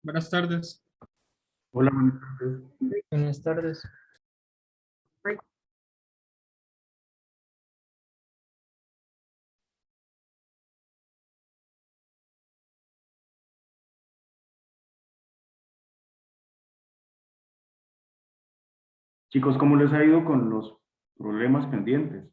Buenas tardes. Hola, buenas tardes. Buenas tardes. Chicos, ¿cómo les ha ido con los problemas pendientes?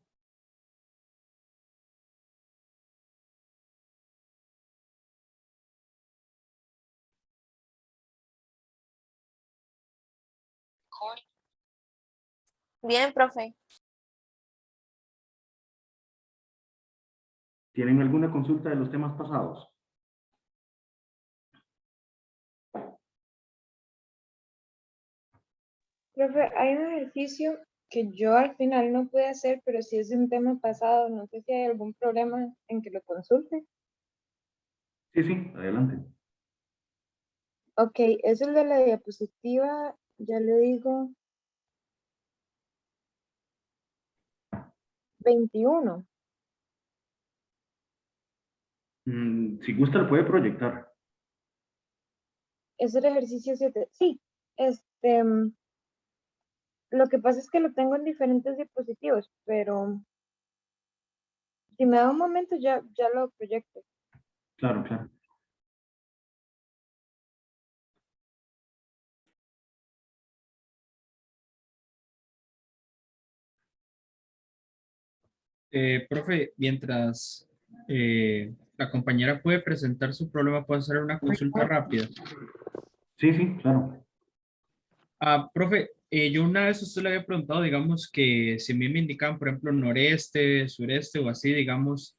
Bien, profe. ¿Tienen alguna consulta de los temas pasados? Profe, hay un ejercicio que yo al final no pude hacer, pero si es de un tema pasado, no sé si hay algún problema en que lo consulte. Sí, sí, adelante. Ok, es el de la diapositiva, ya le digo, 21. Si gusta, lo puede proyectar. Es el ejercicio 7. Sí, lo que pasa es que lo tengo en diferentes diapositivos, pero si me da un momento ya lo proyecto. Claro, claro. Profe, mientras la compañera puede presentar su problema, puedo hacer una consulta rápida. Sí, sí, claro. Profe, yo una vez a usted le había preguntado, digamos, que si a mí me indicaban, por ejemplo, noreste, sureste o así, digamos,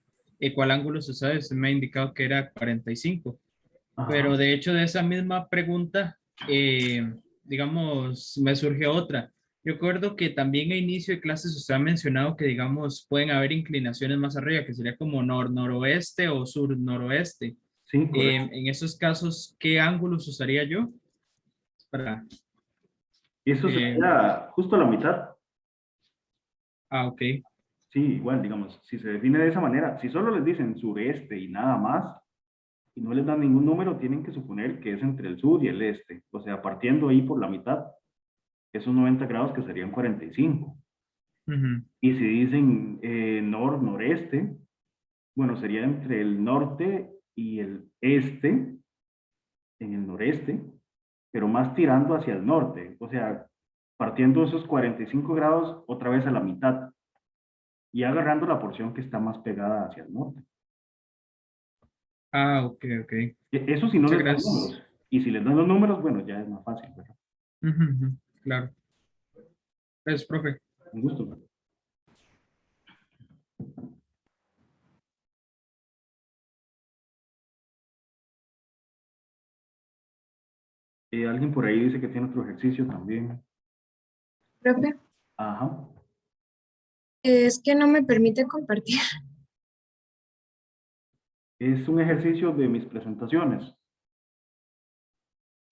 ¿cuál ángulo se sabe? Usted me ha indicado que era 45. Ajá. Pero de hecho de esa misma pregunta, digamos, me surgió otra. Yo recuerdo que también a inicio de clases usted ha mencionado que, digamos, pueden haber inclinaciones más arriba, que sería como noroeste o sur-noroeste. Sí, correcto. En esos casos, ¿qué ángulos usaría yo? Para, Eso eh, sería justo la mitad. ok. Sí, igual, digamos, si se define de esa manera, si solo les dicen sureste y nada más, y no les dan ningún número, tienen que suponer que es entre el sur y el este. O sea, partiendo ahí por la mitad, esos 90 grados que serían 45. Ujú. Y si dicen noreste, bueno, sería entre el norte y el este, en el noreste, pero más tirando hacia el norte. O sea, partiendo esos 45 grados otra vez a la mitad y agarrando la porción que está más pegada hacia el norte. Ok, ok. Eso si no Muchas les dan gracias. números. Y si les dan los números, bueno, ya es más fácil, ¿verdad? Ujú, ujú, claro. Gracias, profe. Un gusto. Alguien por ahí dice que tiene otro ejercicio también. Profe, Ajá. es que no me permite compartir. Es un ejercicio de mis presentaciones.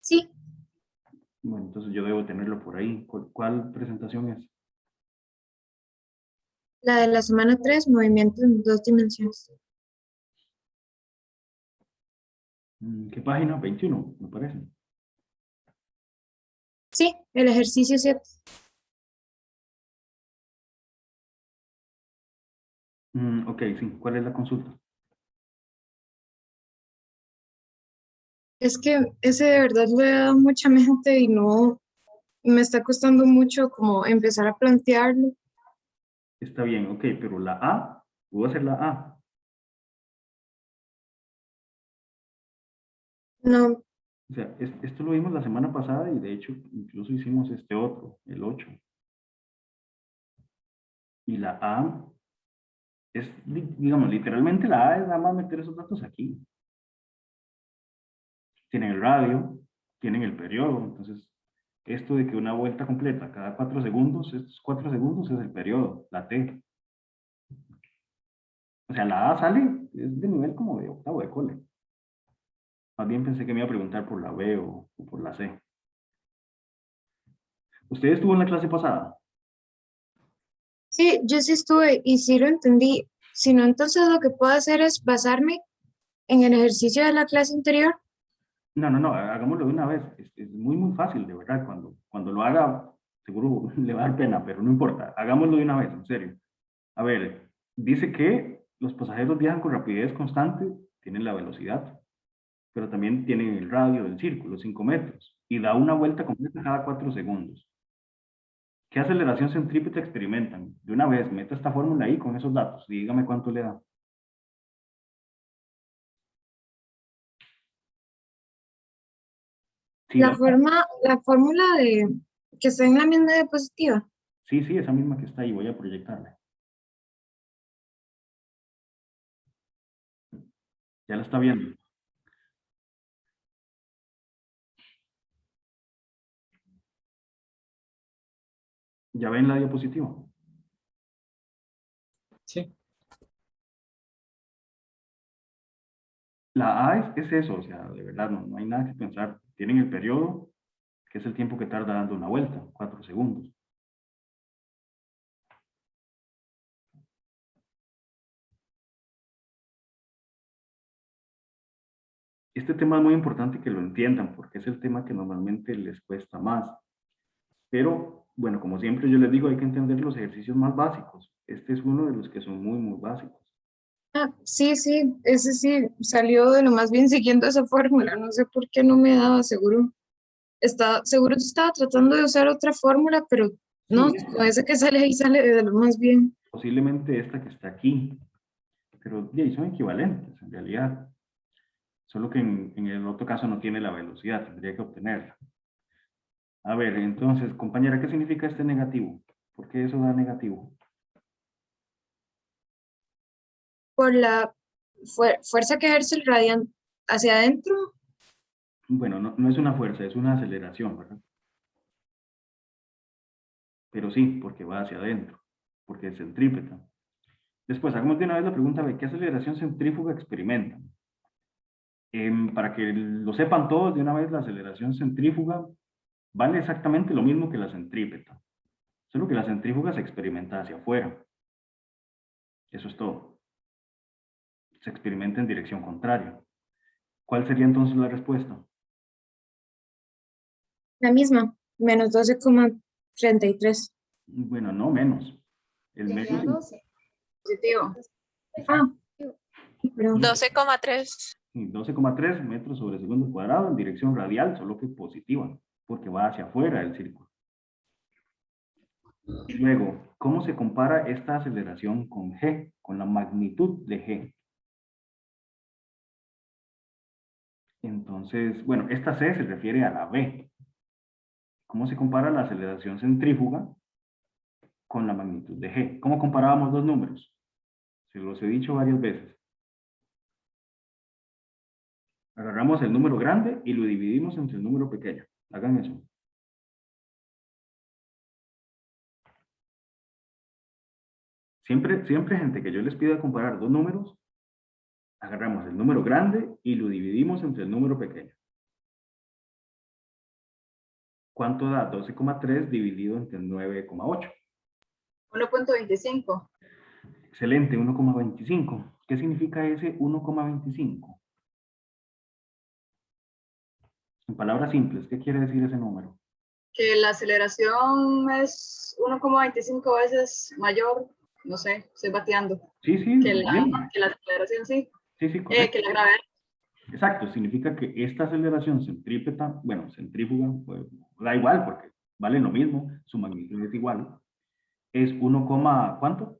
Sí, Bueno, entonces yo debo tenerlo por ahí. ¿Cuál presentación es? la de la semana 3, movimiento en 2 dimensiones. ¿Qué página? 21, me parece. Sí, el ejercicio 7. Ok, sí. ¿Cuál es la consulta? Es que ese de verdad lo he dado a mucha mente y no me está costando mucho como empezar a plantearlo. Está bien, ok, pero la A, ¿puedo hacer la A? No, O sea, esto lo vimos la semana pasada y de hecho incluso hicimos este otro, el 8. Y la A es, digamos, literalmente la A es nada más meter esos datos aquí. Tienen el radio, tienen el periodo, entonces esto de que una vuelta completa cada 4 segundos, estos 4 segundos es el periodo, la T. O sea, la A sale, es de nivel como de octavo de cole. Más bien pensé que me iba a preguntar por la B o por la C. ¿Usted estuvo en la clase pasada? Sí, yo sí estuve y sí lo entendí. Si no, entonces lo que puedo hacer es basarme en el ejercicio de la clase anterior. No, no, no, hagámoslo de una vez. Es muy, muy fácil, de verdad. Cuando lo haga, seguro le va a dar pena, pero no importa. Hagámoslo de una vez, en serio. A ver, dice que los pasajeros viajan con rapidez constante, tienen la velocidad, pero también tienen el radio del círculo, 5 metros, y da una vuelta completa cada 4 segundos. ¿Qué aceleración centrípeta experimentan? De una vez, meta esta fórmula ahí con esos datos y dígame cuánto le da. Sí, La fórmula de que está en la misma diapositiva. sí, sí, esa misma que está ahí, voy a proyectarla. Ya la está viendo. ¿Ya ven la diapositiva? Sí. La A es eso, o sea, de verdad, no hay nada que pensar. Tienen el periodo, que es el tiempo que tarda dando una vuelta, 4 segundos. Este tema es muy importante que lo entiendan, porque es el tema que normalmente les cuesta más. Pero, bueno, como siempre yo les digo, hay que entender los ejercicios más básicos. Este es uno de los que son muy, muy básicos. Ah, sí, sí, ese sí salió de lo más bien siguiendo esa fórmula. No sé por qué no me daba seguro. Seguro estaba tratando de usar otra fórmula, pero no, Sí, con ese que sale ahí sale de lo más bien. posiblemente esta que está aquí, pero ya, son equivalentes en realidad. Solo que en el otro caso no tiene la velocidad, tendría que obtenerla. A ver, entonces, compañera, ¿qué significa este negativo? ¿Por qué eso da negativo? Por la fuerza que ejerce el radiante hacia adentro. Bueno, no es una fuerza, es una aceleración, ¿verdad? Pero sí, porque va hacia adentro, porque es centrípeta. Después, hagamos de una vez la pregunta de qué aceleración centrífuga experimentan. Para que lo sepan todos de una vez, la aceleración centrífuga vale exactamente lo mismo que la centrípeta, solo que la centrífuga se experimenta hacia afuera. Eso es todo. Se experimenta en dirección contraria. ¿Cuál sería entonces la respuesta? La misma, menos 12,33. Bueno, no menos. El Sería menos, 12. Positivo. Ah, exacto, perdón. 12,3. 12,3 metros sobre segundo cuadrado en dirección radial, solo que positiva, porque va hacia afuera del círculo. Y luego, ¿cómo se compara esta aceleración con G, con la magnitud de G? Entonces, bueno, esta C se refiere a la B. ¿Cómo se compara la aceleración centrífuga con la magnitud de G? ¿Cómo comparábamos dos números? Se los he dicho varias veces. Agarramos el número grande y lo dividimos entre el número pequeño. Hagan eso. Siempre, siempre, gente, que yo les pida comparar dos números, agarramos el número grande y lo dividimos entre el número pequeño. ¿Cuánto da 12,3 dividido entre 9,8? 1,25. Excelente, 1,25. ¿Qué significa ese 1,25? En palabras simples, ¿qué quiere decir ese número? Que la aceleración es 1,25 veces mayor, no sé, estoy bateando, Sí, sí, que bien. que la aceleración sí, Sí, sí, correcto. que la gravedad. Exacto, significa que esta aceleración centrípeta, bueno, centrífuga, pues, da igual porque vale lo mismo, su magnitud es igual, es 1, ¿cuánto?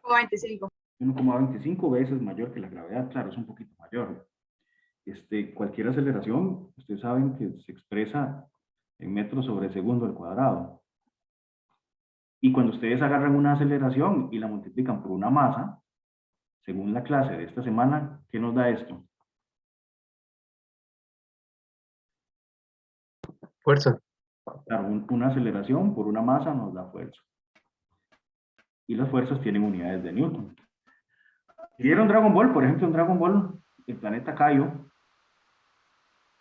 1,25. 1,25 veces mayor que la gravedad, claro, es un poquito mayor. Cualquier aceleración, ustedes saben que se expresa en metros sobre segundo al cuadrado. Y cuando ustedes agarran una aceleración y la multiplican por una masa, según la clase de esta semana, ¿qué nos da esto? Fuerza. Claro, una aceleración por una masa nos da fuerza. Y las fuerzas tienen unidades de Newton. Si vieron Dragon Ball, por ejemplo, en Dragon Ball, el planeta Kaio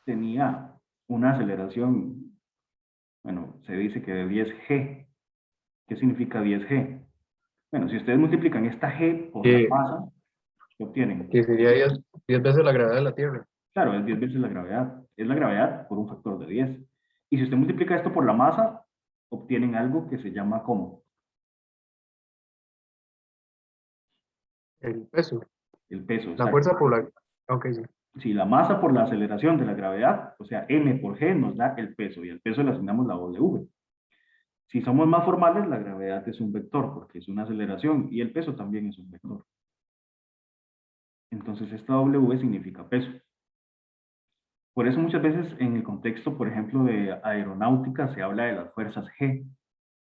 tenía una aceleración Bueno, se dice que de 10G. ¿Qué significa 10G? Bueno, si ustedes multiplican esta G por la Que, masa, ¿qué obtienen? que sería 10 veces la gravedad de la Tierra. Claro, es 10 veces la gravedad. Es la gravedad por un factor de 10. Y si usted multiplica esto por la masa, obtienen algo que se llama ¿cómo? El peso. El peso. La Exacto. fuerza por la... Ok, sí. Si la masa por la aceleración de la gravedad, o sea, m por g, nos da el peso, y al peso le asignamos la w. Si somos más formales, la gravedad es un vector, porque es una aceleración, y el peso también es un vector. Entonces, esta w significa peso. Por eso muchas veces en el contexto, por ejemplo, de aeronáutica, se habla de las fuerzas G.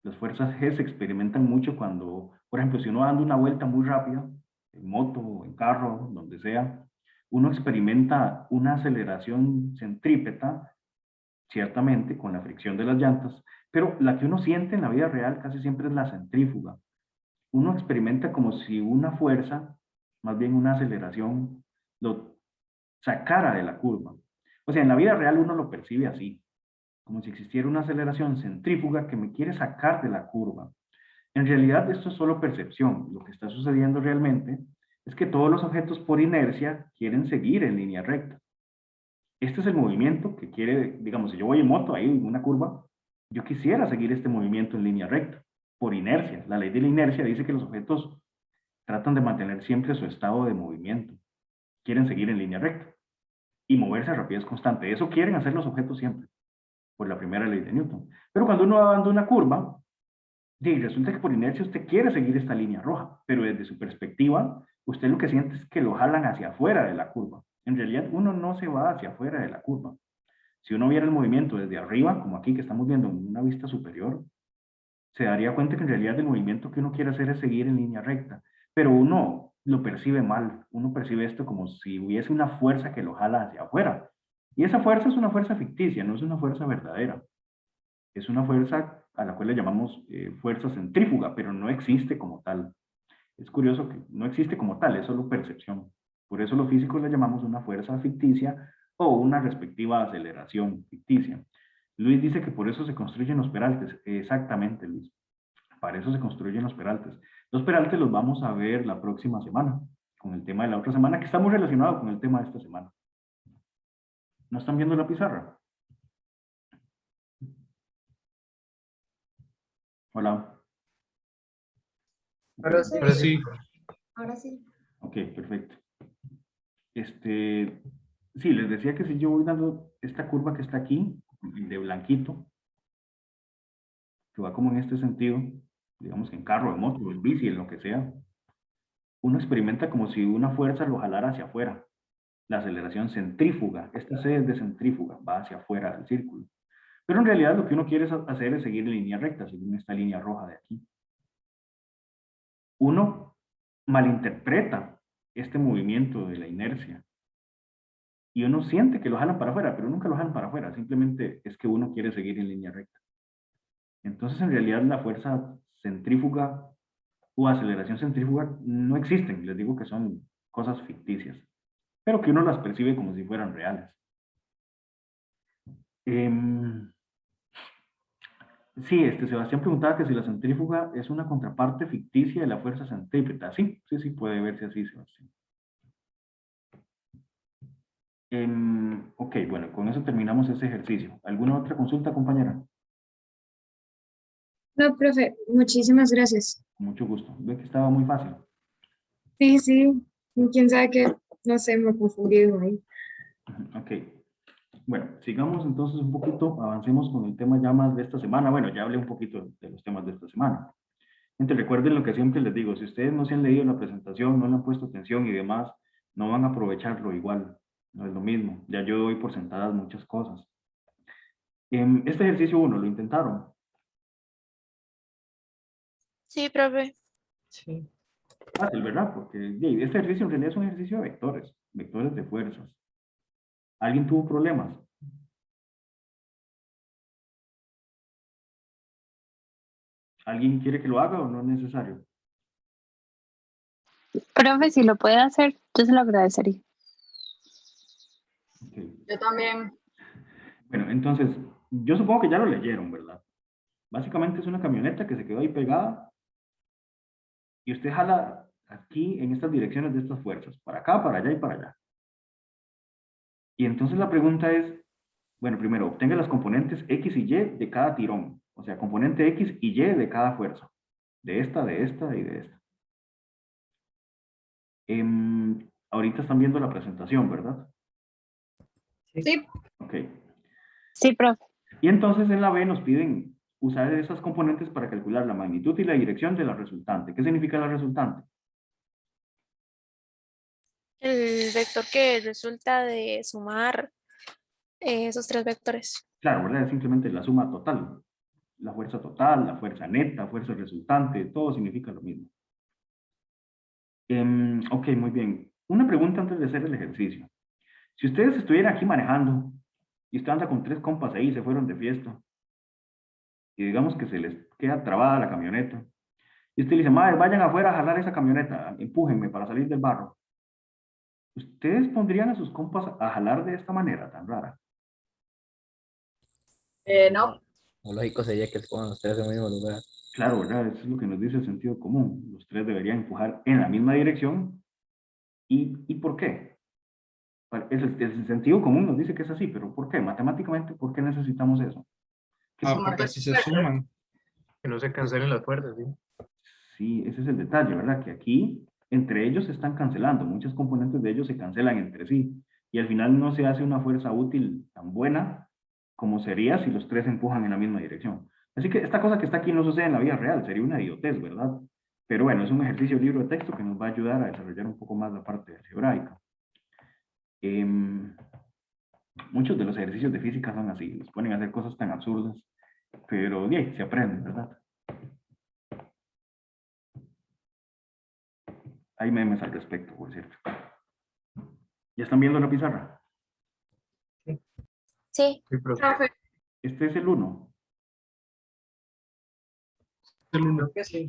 Las fuerzas G se experimentan mucho cuando, por ejemplo, si uno va dando una vuelta muy rápida, en moto, en carro, donde sea, uno experimenta una aceleración centrípeta, ciertamente, con la fricción de las llantas, pero la que uno siente en la vida real casi siempre es la centrífuga. Uno experimenta como si una fuerza, más bien una aceleración, lo sacara de la curva. O sea, en la vida real uno lo percibe así, como si existiera una aceleración centrífuga que me quiere sacar de la curva. En realidad esto es solo percepción. Lo que está sucediendo realmente es que todos los objetos por inercia quieren seguir en línea recta. Este es el movimiento que quiere, digamos, si yo voy en moto ahí en una curva, yo quisiera seguir este movimiento en línea recta, por inercia. La ley de la inercia dice que los objetos tratan de mantener siempre su estado de movimiento. Quieren seguir en línea recta y moverse a rapidez constante. Eso quieren hacer los objetos siempre, por la primera ley de Newton. Pero cuando uno va dando una curva, y resulta que por inercia usted quiere seguir esta línea roja, pero desde su perspectiva, usted lo que siente es que lo jalan hacia afuera de la curva. En realidad, uno no se va hacia afuera de la curva. Si uno viera el movimiento desde arriba, como aquí que estamos viendo en una vista superior, se daría cuenta que en realidad el movimiento que uno quiere hacer es seguir en línea recta, pero uno lo percibe mal. Uno percibe esto como si hubiese una fuerza que lo jala hacia afuera. Y esa fuerza es una fuerza ficticia, no es una fuerza verdadera. Es una fuerza a la cual le llamamos fuerza centrífuga, pero no existe como tal. Es curioso que no existe como tal, es solo percepción. Por eso los físicos le llamamos una fuerza ficticia o una respectiva aceleración ficticia. Luis dice que por eso se construyen los peraltes. Exactamente, Luis. Para eso se construyen los peraltes. Los peraltes los vamos a ver la próxima semana, con el tema de la otra semana, que está muy relacionado con el tema de esta semana. ¿No están viendo la pizarra? Hola. Ahora Sí. sí. Ahora sí. Ok, perfecto. Sí, les decía que si yo voy dando esta curva que está aquí, de blanquito, que va como en este sentido, digamos que en carro, en moto, en bici, en lo que sea, uno experimenta como si una fuerza lo jalara hacia afuera. La aceleración centrífuga, esta C es de centrífuga, va hacia afuera del círculo. Pero en realidad lo que uno quiere hacer es seguir en línea recta, según esta línea roja de aquí. Uno malinterpreta este movimiento de la inercia y uno siente que lo jalan para afuera, pero nunca lo jalan para afuera, simplemente es que uno quiere seguir en línea recta. Entonces, en realidad, la fuerza centrífuga o aceleración centrífuga no existen, les digo que son cosas ficticias, pero que uno las percibe como si fueran reales. Sí, Sebastián preguntaba que si la centrífuga es una contraparte ficticia de la fuerza centrípeta. Sí, sí, sí, puede verse así, Sebastián. Ok, bueno, con eso terminamos ese ejercicio. ¿Alguna otra consulta, compañera? No, profe, muchísimas gracias. Con mucho gusto. Ve que estaba muy fácil. Sí, sí, quién sabe qué, no sé, me confundí ahí. Ok. Bueno, sigamos entonces un poquito, avancemos con el tema ya más de esta semana. Bueno, ya hablé un poquito de los temas de esta semana. Gente, recuerden lo que siempre les digo, si ustedes no se han leído la presentación, no le han puesto atención y demás, no van a aprovecharlo igual, no es lo mismo. Ya yo doy por sentadas muchas cosas. Este ejercicio 1, ¿lo intentaron? Sí, profe. Sí. Fácil, ¿verdad? Porque este ejercicio en realidad es un ejercicio de vectores, vectores de fuerzas. ¿Alguien tuvo problemas? ¿Alguien quiere que lo haga o no es necesario? Profe, si lo puede hacer, yo se lo agradecería. Okay. Yo también. Bueno, entonces, yo supongo que ya lo leyeron, ¿verdad? Básicamente es una camioneta que se quedó ahí pegada y usted jala aquí en estas direcciones de estas fuerzas, para acá, para allá y para allá. Y entonces la pregunta es, bueno, primero, obtenga las componentes X y Y de cada tirón. O sea, componente X y Y de cada fuerza. De esta y de esta. Ahorita están viendo la presentación, ¿verdad? Sí, Ok. Sí, profe. Y entonces en la B nos piden usar esas componentes para calcular la magnitud y la dirección de la resultante. ¿Qué significa la resultante? El vector que resulta de sumar esos tres vectores. Claro, ¿verdad? Es simplemente la suma total. La fuerza total, la fuerza neta, fuerza resultante, todo significa lo mismo. Ok, muy bien. Una pregunta antes de hacer el ejercicio. Si ustedes estuvieran aquí manejando y usted anda con 3 compas ahí y se fueron de fiesta, y digamos que se les queda trabada la camioneta, y usted le dice, madre, vayan afuera a jalar esa camioneta, empújenme para salir del barro. ¿Ustedes pondrían a sus compas a jalar de esta manera tan rara? no. Lo lógico sería que se pongan los tres en el mismo lugar. Claro, ¿verdad? Eso es lo que nos dice el sentido común. Los 3 deberían empujar en la misma dirección. ¿Y por qué? El sentido común nos dice que es así, pero ¿por qué? Matemáticamente, ¿por qué necesitamos eso? Porque así se suman. Que no se cancelen las fuerzas, ¿sí? Sí, ese es el detalle, ¿verdad? Que aquí entre ellos se están cancelando, muchos componentes de ellos se cancelan entre sí y al final no se hace una fuerza útil tan buena como sería si los 3 empujan en la misma dirección. Así que esta cosa que está aquí no sucede en la vida real, sería una idiotez, ¿verdad? Pero bueno, es un ejercicio de libro de texto que nos va a ayudar a desarrollar un poco más la parte algebraica. Muchos de los ejercicios de física son así, nos ponen a hacer cosas tan absurdas, pero bien, se aprenden, ¿verdad? Hay memes al respecto, por cierto. ¿Ya están viendo la pizarra? Sí. Sí, profe. Profe, Este es el 1. creo que sí.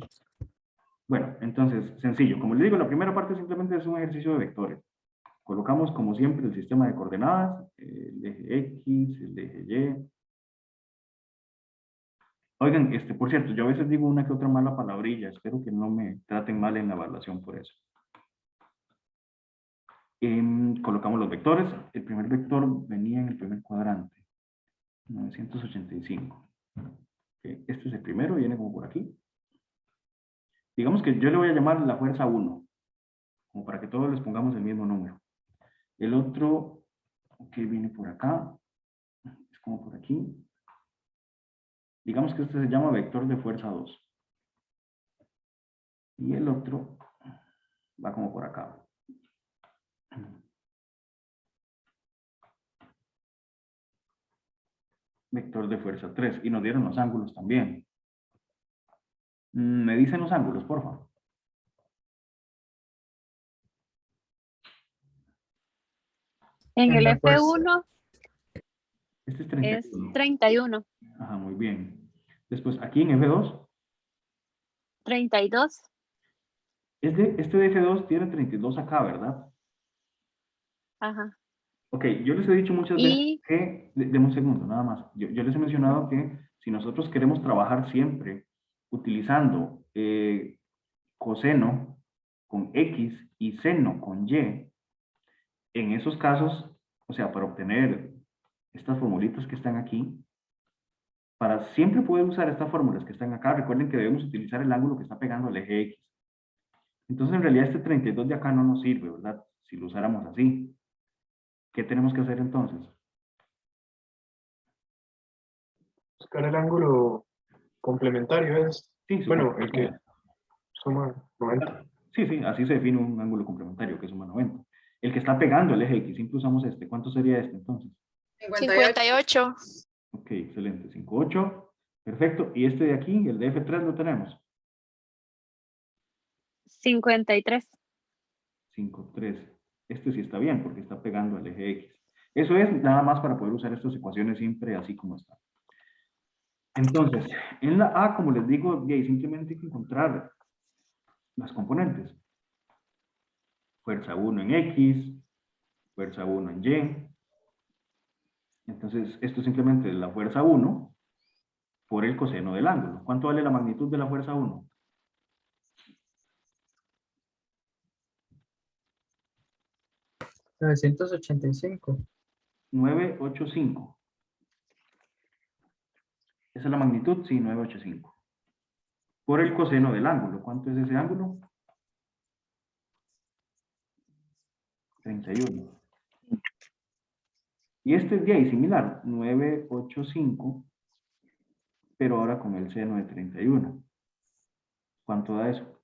Bueno, entonces, sencillo. Como les digo, la primera parte simplemente es un ejercicio de vectores. Colocamos, como siempre, el sistema de coordenadas, el eje X, el eje Y. Oigan, por cierto, yo a veces digo una que otra mala palabrilla. Espero que no me traten mal en la evaluación por eso. Colocamos los vectores. El primer vector venía en el primer cuadrante. 985. Este es el primero, viene como por aquí. Digamos que yo le voy a llamar la fuerza 1, como para que todos les pongamos el mismo número. El otro, ok, viene por acá, es como por aquí. Digamos que este se llama vector de fuerza 2. Y el otro va como por acá. Vector de fuerza 3. Y nos dieron los ángulos también. Me dicen los ángulos, por favor. En En el la fuerza. F1 Este es es 31. 31, Ajá, muy bien. Después, aquí en F2, 32. este de F2 tiene 32 acá, ¿verdad? Ajá. Ok, yo les he dicho muchas veces Y que, deme un segundo, nada más. Yo les he mencionado que si nosotros queremos trabajar siempre utilizando coseno con X y seno con Y, en esos casos, o sea, para obtener estas formulitas que están aquí, para siempre poder usar estas fórmulas que están acá, recuerden que debemos utilizar el ángulo que está pegando al eje X. Entonces, en realidad, este 32 de acá no nos sirve, ¿verdad? Si lo usáramos así. ¿Qué tenemos que hacer entonces? Buscar el ángulo complementario es, Sí, bueno, supongo. el que suma 90. Sí, sí, así se define un ángulo complementario, que es suma 90. El que está pegando el eje X, siempre usamos este. ¿Cuánto sería este entonces? 58. 58. Ok, excelente. 5,8. Perfecto. Y este de aquí, el de F3, lo tenemos. 53. 5,3. Este sí está bien, porque está pegando al eje X. Eso es nada más para poder usar estas ecuaciones siempre así como están. Entonces, en la A, como les digo, simplemente hay que encontrar las componentes. Fuerza 1 en X, fuerza 1 en Y. Entonces, esto simplemente es la fuerza 1 por el coseno del ángulo. ¿Cuánto vale la magnitud de la fuerza 1? $985. 985. ¿Esa es la magnitud? Sí, 985. Por el coseno del ángulo. ¿Cuánto es ese ángulo? 31. Y este es de ahí similar, 985, pero ahora con el seno de 31. ¿Cuánto da eso?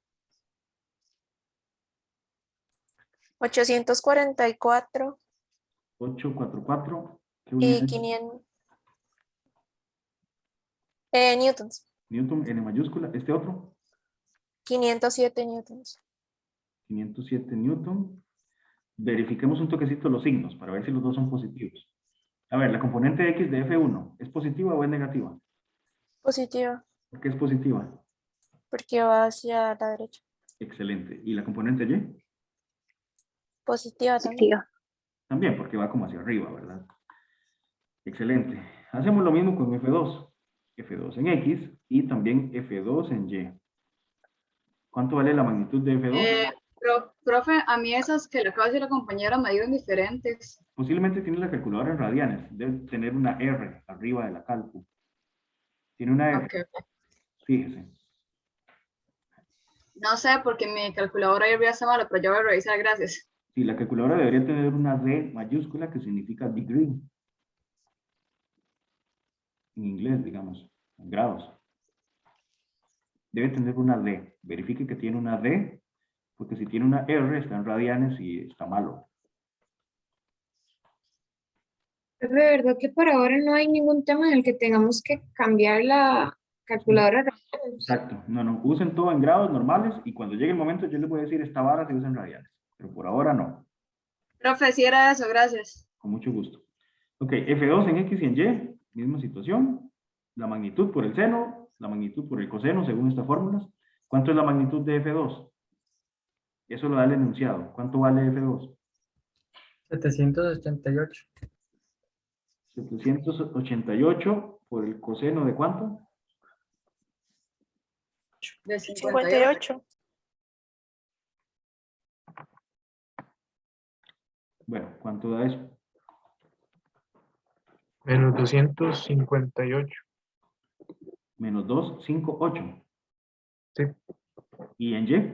844 844. ¿Qué y unidad? 500 newtons. Newton, N mayúscula. ¿Este otro? 507 newtons. 507 newton. Verifiquemos un toquecito los signos para ver si los dos son positivos. A ver, la componente X de F1, ¿es positiva o es negativa? Positiva, ¿Por qué es positiva? porque va hacia la derecha. Excelente. ¿Y la componente Y? Positiva también. Tío. También, porque va como hacia arriba, ¿verdad? Excelente. Hacemos lo mismo con F2. F2 en X y también F2 en Y. ¿Cuánto vale la magnitud de F2? Profe, a mí esas que le acaba de decir la compañera me dieron diferentes. Posiblemente tiene la calculadora en radianes. Debe tener una R arriba de la cálculo. Tiene una R. Ok. Fíjese. No sé, porque mi calculadora ya está mala, pero yo voy a revisar, gracias. Sí, la calculadora debería tener una D mayúscula que significa degree. En inglés, digamos, en grados. Debe tener una D. Verifique que tiene una D, porque si tiene una R está en radianes y está malo. Es de verdad que por ahora no hay ningún tema en el que tengamos que cambiar la calculadora. Exacto. No, no. Usen todo en grados normales y cuando llegue el momento yo les voy a decir esta vara se usa en radianes. Pero por ahora no. Profe, si era eso, gracias. Con mucho gusto. Ok, F2 en X y en Y, misma situación. La magnitud por el seno, la magnitud por el coseno, según estas fórmulas. ¿Cuánto es la magnitud de F2? Eso lo da el enunciado. ¿Cuánto vale F2? 788. 788 por el coseno de ¿cuánto? De 58. 58. Bueno, ¿cuánto da eso? Menos 258. Menos 258. Sí. ¿Y en Y?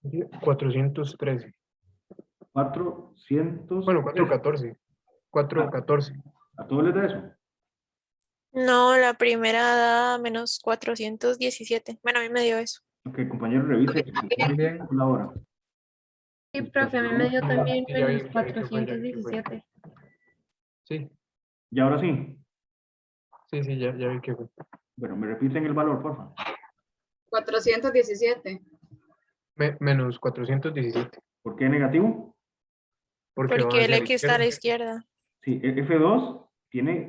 Sería 413. 400. Bueno, 414. 414. ¿A todos les da eso? No, la primera da menos 417. Bueno, a mí me dio eso. Ok, compañero, revise. Bien. La hora. Sí, profe, a mí me dio también Sí, ya vi, menos ya vi que fue, ya vi que fue. 417. Sí, ¿Y ahora sí? sí, ya vi que fue. Bueno, me repiten el valor, por favor. 417. Menos 417. ¿Por qué negativo? Porque va Porque el hacia la X está a la izquierda. izquierda. Sí, F2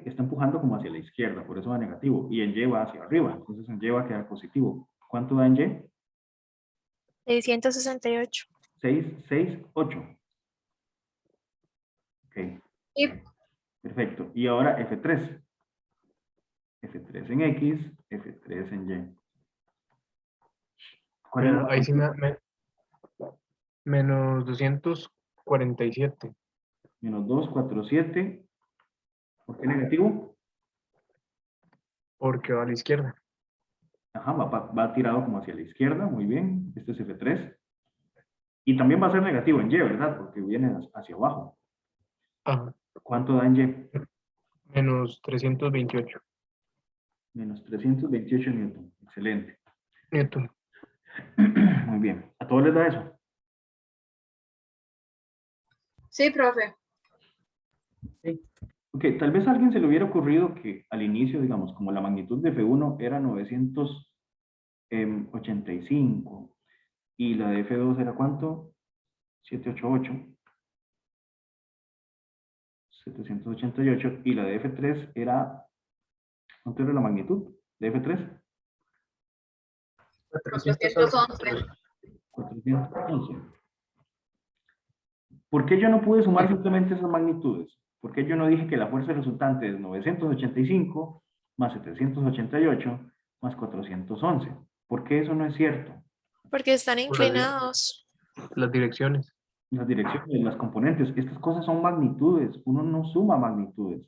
está empujando como hacia la izquierda, por eso va negativo. Y en Y va hacia arriba, entonces en Y va a quedar positivo. ¿Cuánto da en Y? 668. 6, 6, 8. Ok. Sí. Perfecto. Y ahora F3. F3 en X, F3 en Y. ¿Cuál es Pero la ahí sí magnitud? menos 247. Menos 2, 4, 7. ¿Por qué negativo? Porque va a la izquierda. Ajá, va tirado como hacia la izquierda, muy bien. Este es F3. Y también va a ser negativo en Y, ¿verdad? Porque viene hacia abajo. Ajá. ¿Cuánto da en Y? Menos 328. Menos 328 newton. Excelente. Newton. Muy bien. ¿A todos les da eso? Sí, profe. Ok, tal vez a alguien se le hubiera ocurrido que al inicio, digamos, como la magnitud de F1 era 985 y la de F2 era ¿cuánto? 788. 788 y la de F3 era, ¿cuánto era la magnitud de F3? 411. 411. ¿Por qué yo no pude sumar simplemente esas magnitudes? ¿Por qué yo no dije que la fuerza resultante es 985 más 788 más 411? ¿Por qué eso no es cierto? Porque están Por las inclinados. las direcciones. Las direcciones, las componentes, estas cosas son magnitudes. Uno no suma magnitudes.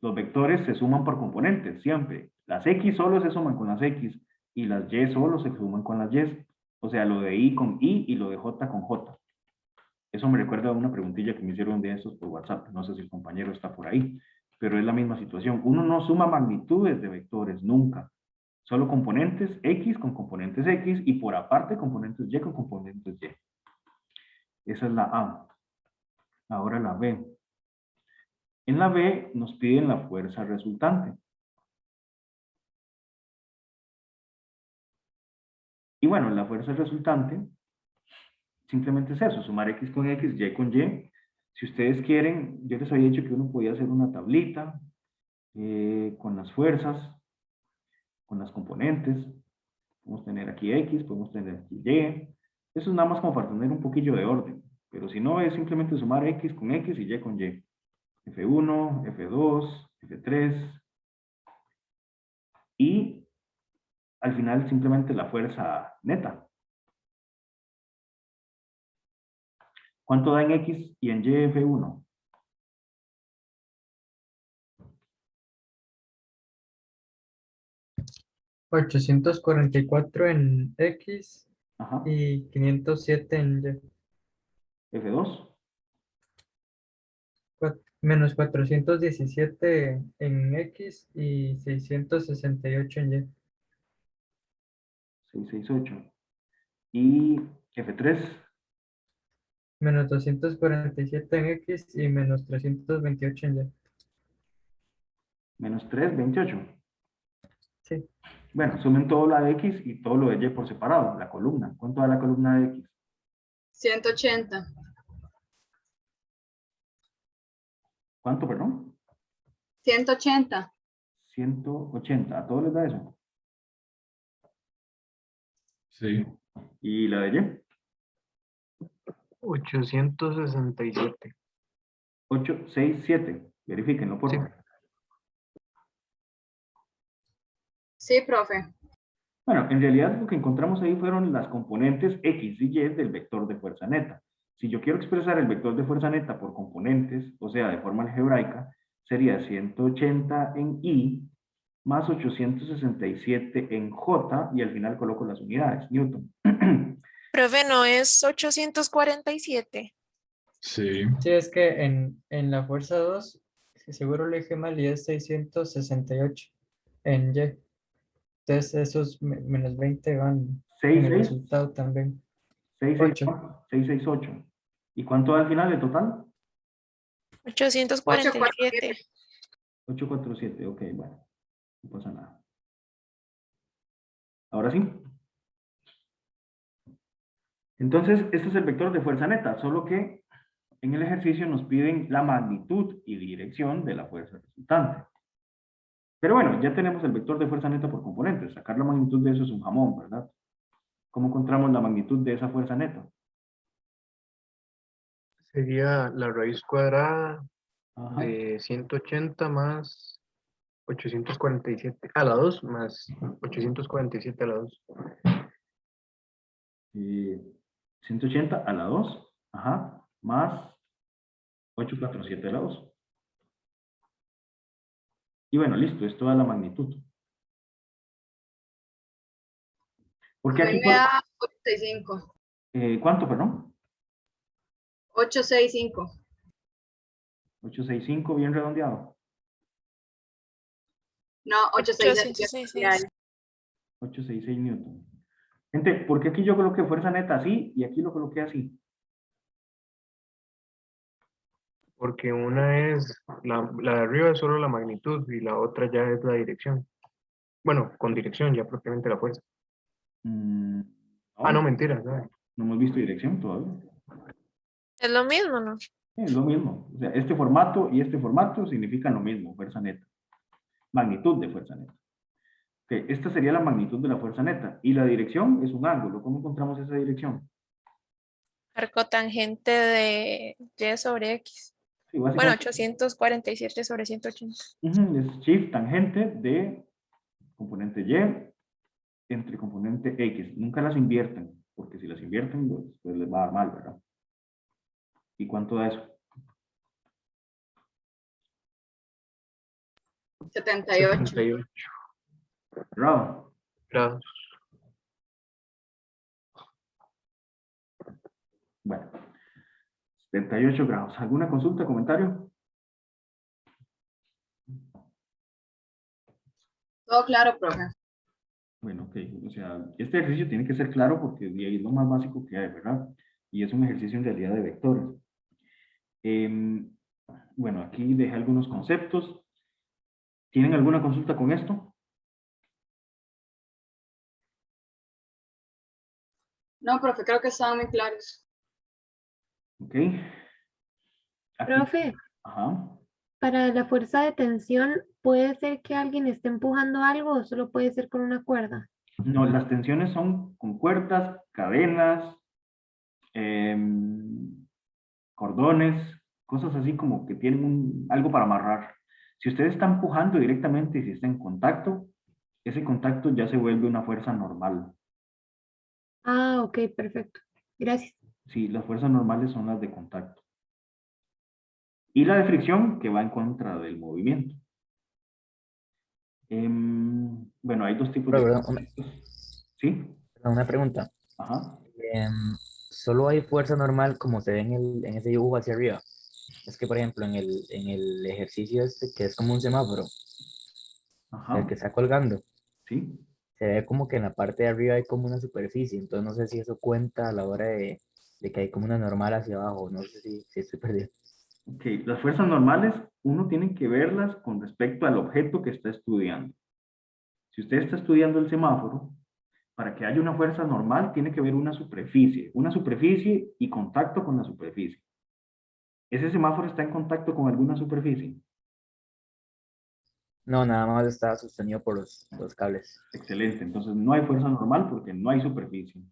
Los vectores se suman por componentes, siempre. Las X solo se suman con las X y las Y solo se suman con las Y. O sea, lo de I con I y lo de J con J. Eso me recuerda a una preguntilla que me hicieron de estos por WhatsApp. No sé si el compañero está por ahí, pero es la misma situación. Uno no suma magnitudes de vectores, nunca. Solo componentes X con componentes X y por aparte componentes Y con componentes Y. Esa es la A. Ahora la B. En la B nos piden la fuerza resultante. Y bueno, la fuerza resultante simplemente es eso, sumar X con X, Y con Y. Si ustedes quieren, yo les había dicho que uno podía hacer una tablita con las fuerzas, con las componentes. Podemos tener aquí X, podemos tener aquí Y. Eso es nada más como para tener un poquillo de orden. Pero si no, es simplemente sumar X con X y Y con Y. F1, F2, F3. Y al final simplemente la fuerza neta. ¿Cuánto da en X y en Y F1? $844 en X Ajá. y 507 en Y. F2. Menos 417 en X y 668 en Y. 668. Y F3. Menos 247 en X y menos 328 en Y. Menos 3, 28. Sí. Bueno, sumen todo la de X y todo lo de Y por separado, la columna. ¿Cuánto da la columna de X? 180. ¿Cuánto, perdón? 180. 180. ¿A todos les da eso? Sí. ¿Y la de Y? 867. 8, 6, 7. Verifíquenlo, por Sí. favor. Sí, profe. Bueno, en realidad lo que encontramos ahí fueron las componentes X y Y del vector de fuerza neta. Si yo quiero expresar el vector de fuerza neta por componentes, o sea, de forma algebraica, sería 180 en Y más 867 en J y al final coloco las unidades, Newton. Profe, no es 847. Sí. Sí, es que en la fuerza 2, seguro le dije mal y es 668 en Y. Entonces esos menos 20 van 6, en el 6, resultado también. 6, 6, 6, 6, 8. ¿Y cuánto da al final de total? 847. 847, ok, bueno, no pasa nada. Ahora sí. Entonces, este es el vector de fuerza neta, solo que en el ejercicio nos piden la magnitud y dirección de la fuerza resultante. Pero bueno, ya tenemos el vector de fuerza neta por componentes. Sacar la magnitud de eso es un jamón, ¿verdad? ¿Cómo encontramos la magnitud de esa fuerza neta? Sería la raíz cuadrada Ajá. de 180 más 847 a la 2 más 847 a la 2. 180 a la 2, ajá, más 847 a la 2. Y bueno, listo, esto da la magnitud. Porque A mí aquí, me da 865. ¿cuánto, perdón? 865. 865, bien redondeado. No, 866. 866 newton. Gente, ¿por qué aquí yo coloqué fuerza neta así y aquí lo coloqué así? Porque una es, la de arriba es solo la magnitud y la otra ya es la dirección. Bueno, con dirección ya propiamente la fuerza. No, No, mentira. No. No hemos visto dirección todavía. Es lo mismo, ¿no? Es lo mismo. O sea, este formato y este formato significan lo mismo, fuerza neta. Magnitud de fuerza neta. Okay, esta sería la magnitud de la fuerza neta. Y la dirección es un ángulo. ¿Cómo encontramos esa dirección? Arco tangente de y sobre x. Sí, Bueno, básicamente 847 sobre 180. es shift tangente de componente Y entre componente X. Nunca las invierten, porque si las invierten, pues les va a dar mal, ¿verdad? ¿Y cuánto da eso? 78. 78 Bravo. grados. Bueno, 78 grados. ¿Alguna consulta, comentario? Todo claro, profe. Bueno, ok. O sea, este ejercicio tiene que ser claro porque de ahí es lo más básico que hay, ¿verdad? Y es un ejercicio en realidad de vectores. Bueno, aquí dejé algunos conceptos. ¿Tienen alguna consulta con esto? No, profe, creo que estaban muy claros. Ok. Aquí, Profe, ajá. para la fuerza de tensión, ¿puede ser que alguien esté empujando algo o solo puede ser con una cuerda? No, las tensiones son con cuerdas, cadenas, cordones, cosas así como que tienen algo para amarrar. Si usted está empujando directamente y si está en contacto, ese contacto ya se vuelve una fuerza normal. Ah, ok, perfecto. Gracias. Sí, las fuerzas normales son las de contacto. Y la de fricción que va en contra del movimiento. Bueno, hay dos tipos de Pero, contactos. ¿Sí? una pregunta. Ajá. ¿Solo hay fuerza normal como se ve en ese dibujo hacia arriba? Es que, por ejemplo, en el ejercicio este, que es como un semáforo, el Ajá. que está colgando, Sí. se ve como que en la parte de arriba hay como una superficie, entonces no sé si eso cuenta a la hora de que hay como una normal hacia abajo, no sé si estoy perdido. Ok, las fuerzas normales uno tiene que verlas con respecto al objeto que está estudiando. Si usted está estudiando el semáforo, para que haya una fuerza normal tiene que haber una superficie y contacto con la superficie. ¿Ese semáforo está en contacto con alguna superficie? No, nada más está sostenido por los cables. Excelente, entonces no hay fuerza normal porque no hay superficie.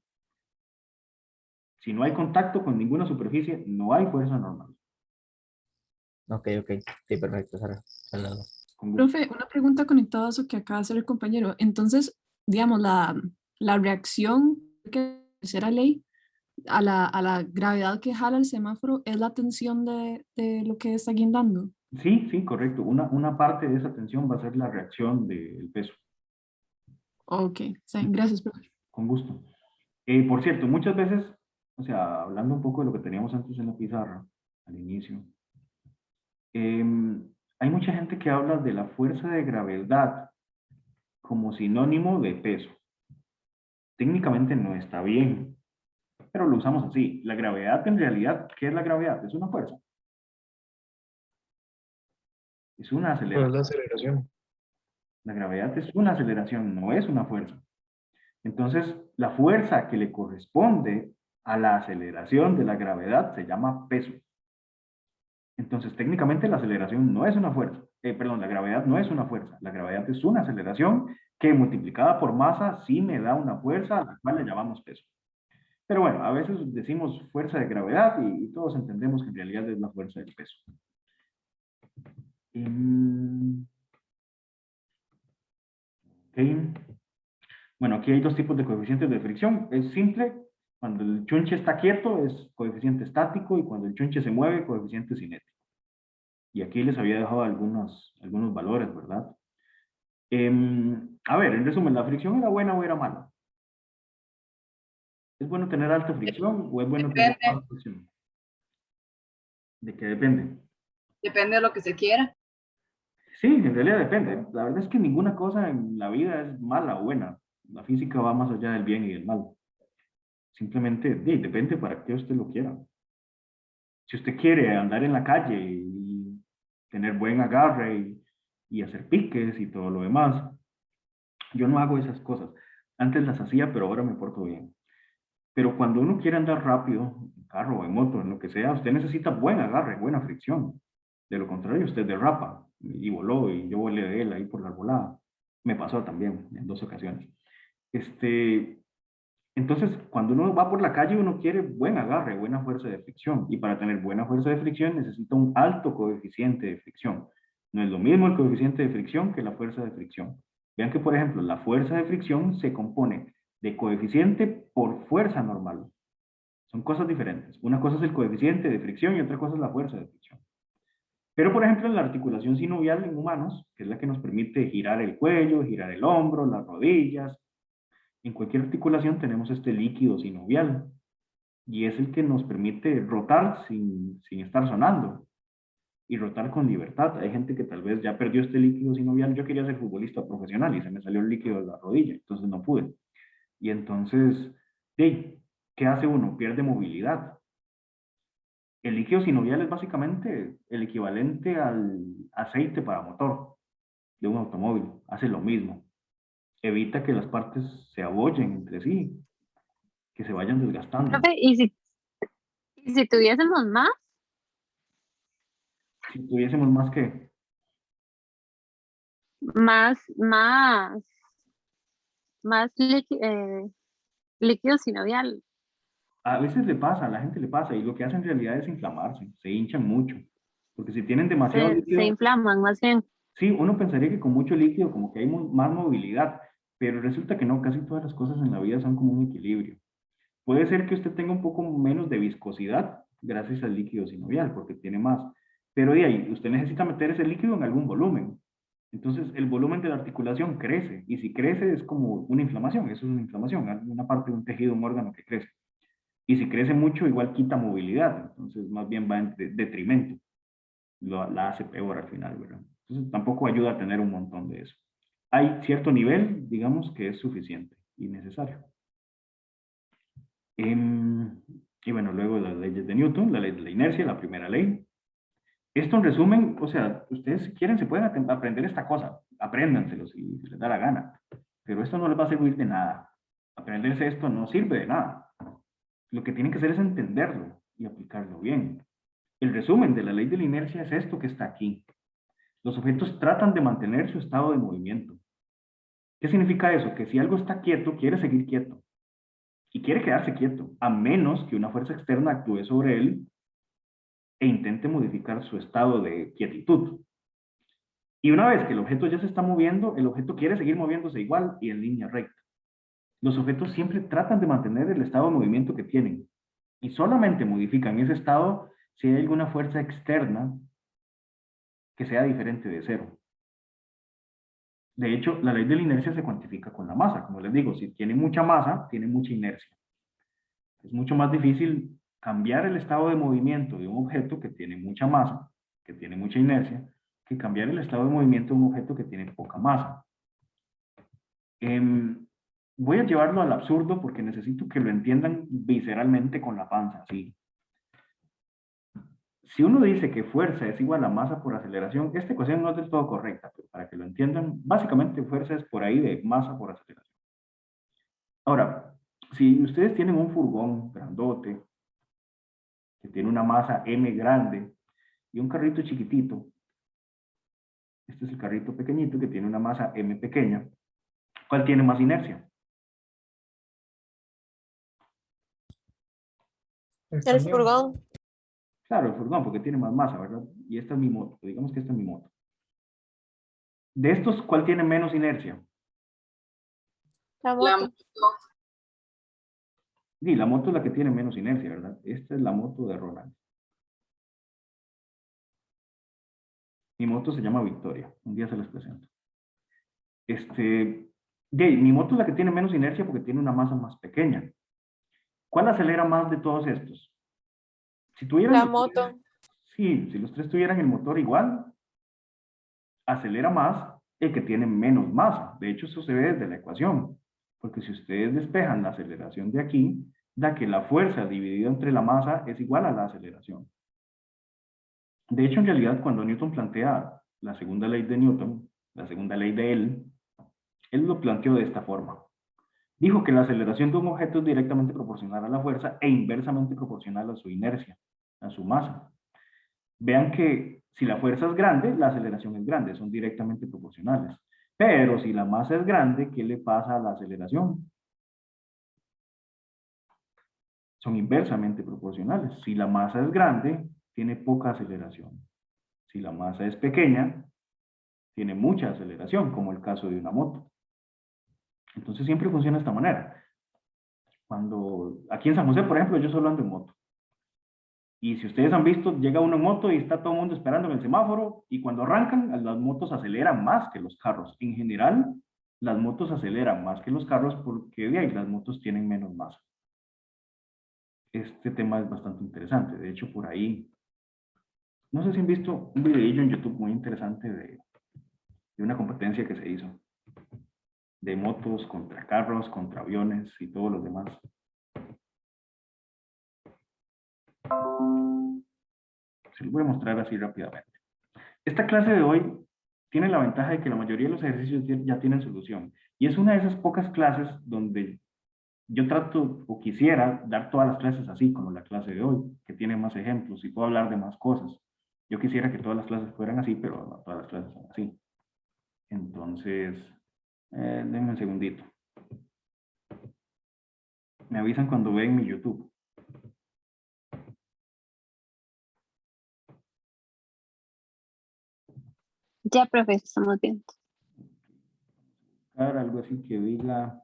Si no hay contacto con ninguna superficie, no hay fuerza normal. Ok, sí, perfecto, Sara. Con gusto. Profe, una pregunta conectada a eso que acaba de hacer el compañero. Entonces, digamos, la reacción que será ley a la gravedad que jala el semáforo es la tensión de lo que está guindando. Sí, sí, correcto. Una parte de esa tensión va a ser la reacción del peso. Ok, sí, gracias, profe. Con gusto. Por cierto, muchas veces, o sea, hablando un poco de lo que teníamos antes en la pizarra, al inicio, hay mucha gente que habla de la fuerza de gravedad como sinónimo de peso. Técnicamente no está bien, pero lo usamos así. La gravedad en realidad, ¿qué es la gravedad? Es una fuerza. Es una Pues aceleración. la aceleración. La gravedad es una aceleración, no es una fuerza. Entonces, la fuerza que le corresponde a la aceleración de la gravedad se llama peso. Entonces, técnicamente la aceleración no es una fuerza. Perdón, la gravedad no es una fuerza. La gravedad es una aceleración que multiplicada por masa sí me da una fuerza a la cual le llamamos peso. Pero bueno, a veces decimos fuerza de gravedad y todos entendemos que en realidad es la fuerza del peso. Ok. Bueno, aquí hay dos tipos de coeficientes de fricción. Es simple. Cuando el chunche está quieto es coeficiente estático y cuando el chunche se mueve, coeficiente cinético. Y aquí les había dejado algunos valores, ¿verdad? A ver, en resumen, ¿la fricción era buena o era mala? ¿Es bueno tener alta fricción o es bueno tener Depende, baja fricción? ¿De qué depende? depende de lo que se quiera. Sí, en realidad depende. La verdad es que ninguna cosa en la vida es mala o buena. La física va más allá del bien y del mal. Simplemente, depende para qué usted lo quiera. Si usted quiere andar en la calle y tener buen agarre y hacer piques y todo lo demás, yo no hago esas cosas. Antes las hacía, pero ahora me porto bien. Pero cuando uno quiere andar rápido, en carro o en moto, en lo que sea, usted necesita buen agarre, buena fricción. De lo contrario, usted derrapa y voló y yo volé de él ahí por la arbolada. Me pasó también en 2 ocasiones. Entonces, Entonces, cuando uno va por la calle, uno quiere buen agarre, buena fuerza de fricción. Y para tener buena fuerza de fricción necesita un alto coeficiente de fricción. No es lo mismo el coeficiente de fricción que la fuerza de fricción. Vean que, por ejemplo, la fuerza de fricción se compone de coeficiente por fuerza normal. Son cosas diferentes. Una cosa es el coeficiente de fricción y otra cosa es la fuerza de fricción. Pero, por ejemplo, en la articulación sinovial en humanos, que es la que nos permite girar el cuello, girar el hombro, las rodillas, en cualquier articulación tenemos este líquido sinovial y es el que nos permite rotar sin estar sonando y rotar con libertad. Hay gente que tal vez ya perdió este líquido sinovial. Yo quería ser futbolista profesional y se me salió el líquido de la rodilla, entonces no pude. Y entonces, ¿qué hace uno? Pierde movilidad. El líquido sinovial es básicamente el equivalente al aceite para motor de un automóvil. Hace lo mismo. Evita que las partes se abollen entre sí, que se vayan desgastando. Profe, ¿y si tuviésemos más? Si tuviésemos más que... Más líquido sinovial. A veces le pasa, a la gente le pasa, y lo que hacen en realidad es inflamarse, se hinchan mucho. Porque si tienen demasiado Se líquido... inflaman más bien. Sí, uno pensaría que con mucho líquido como que hay más movilidad, pero resulta que no, casi todas las cosas en la vida son como un equilibrio. Puede ser que usted tenga un poco menos de viscosidad gracias al líquido sinovial, porque tiene más. Pero de ahí, usted necesita meter ese líquido en algún volumen. Entonces, el volumen de la articulación crece, y si crece es como una inflamación, eso es una inflamación, una parte de un tejido, un órgano que crece. Y si crece mucho, igual quita movilidad, entonces más bien va en detrimento. La hace peor al final, ¿verdad? Entonces, tampoco ayuda a tener un montón de eso. Hay cierto nivel, digamos, que es suficiente y necesario. Y bueno, luego las leyes de Newton, la ley de la inercia, la primera ley. Esto en resumen, o sea, ustedes si quieren se pueden aprender esta cosa, apréndanselo si les da la gana, pero esto no les va a servir de nada. Aprenderse esto no sirve de nada. Lo que tienen que hacer es entenderlo y aplicarlo bien. El resumen de la ley de la inercia es esto que está aquí. Los objetos tratan de mantener su estado de movimiento. ¿Qué significa eso? Que si algo está quieto, quiere seguir quieto. Y quiere quedarse quieto, a menos que una fuerza externa actúe sobre él e intente modificar su estado de quietitud. Y una vez que el objeto ya se está moviendo, el objeto quiere seguir moviéndose igual y en línea recta. Los objetos siempre tratan de mantener el estado de movimiento que tienen y solamente modifican ese estado si hay alguna fuerza externa que sea diferente de cero. De hecho, la ley de la inercia se cuantifica con la masa. Como les digo, si tiene mucha masa, tiene mucha inercia. Es mucho más difícil cambiar el estado de movimiento de un objeto que tiene mucha masa, que tiene mucha inercia, que cambiar el estado de movimiento de un objeto que tiene poca masa. Voy a llevarlo al absurdo porque necesito que lo entiendan visceralmente con la panza, así. Si uno dice que fuerza es igual a masa por aceleración, esta ecuación no es del todo correcta, pero para que lo entiendan, básicamente fuerza es por ahí de masa por aceleración. Ahora, si ustedes tienen un furgón grandote, que tiene una masa M grande, y un carrito chiquitito, este es el carrito pequeñito que tiene una masa M pequeña, ¿cuál tiene más inercia? El furgón. Claro, el furgón, porque tiene más masa, ¿verdad? Y esta es mi moto, digamos que esta es mi moto. De estos, ¿cuál tiene menos inercia? La La moto. moto. Sí, la moto es la que tiene menos inercia, ¿verdad? Esta es la moto de Ronald. Mi moto se llama Victoria. Un día se les presento. Mi moto es la que tiene menos inercia porque tiene una masa más pequeña. ¿Cuál acelera más de todos estos? Si tuvieran La moto. Sí, si los tres tuvieran el motor igual, acelera más el que tiene menos masa. De hecho, eso se ve desde la ecuación. Porque si ustedes despejan la aceleración de aquí, da que la fuerza dividida entre la masa es igual a la aceleración. De hecho, en realidad, cuando Newton plantea la segunda ley de Newton, la segunda ley de él lo planteó de esta forma. Dijo que la aceleración de un objeto es directamente proporcional a la fuerza e inversamente proporcional a su inercia, a su masa. Vean que si la fuerza es grande, la aceleración es grande, son directamente proporcionales. Pero si la masa es grande, ¿qué le pasa a la aceleración? son inversamente proporcionales. Si la masa es grande, tiene poca aceleración. Si la masa es pequeña, tiene mucha aceleración, como el caso de una moto. Entonces siempre funciona de esta manera. Cuando, aquí en San José, por ejemplo, yo solo ando en moto. Y si ustedes han visto, llega uno en moto y está todo el mundo esperando en el semáforo, y cuando arrancan, las motos aceleran más que los carros. En general, las motos aceleran más que los carros porque de ahí las motos tienen menos masa. Este tema es bastante interesante. De hecho, por ahí, no sé si han visto un videillo en YouTube muy interesante de una competencia que se hizo de motos contra carros, contra aviones y todos los demás. Se los voy a mostrar así rápidamente. Esta clase de hoy tiene la ventaja de que la mayoría de los ejercicios ya tienen solución. Y es una de esas pocas clases donde yo trato o quisiera dar todas las clases así, como la clase de hoy, que tiene más ejemplos y puedo hablar de más cosas. Yo quisiera que todas las clases fueran así, pero no todas las clases son así. Entonces, denme un segundito. Me avisan cuando ven mi YouTube. Ya, profe, estamos viendo. Algo así que diga,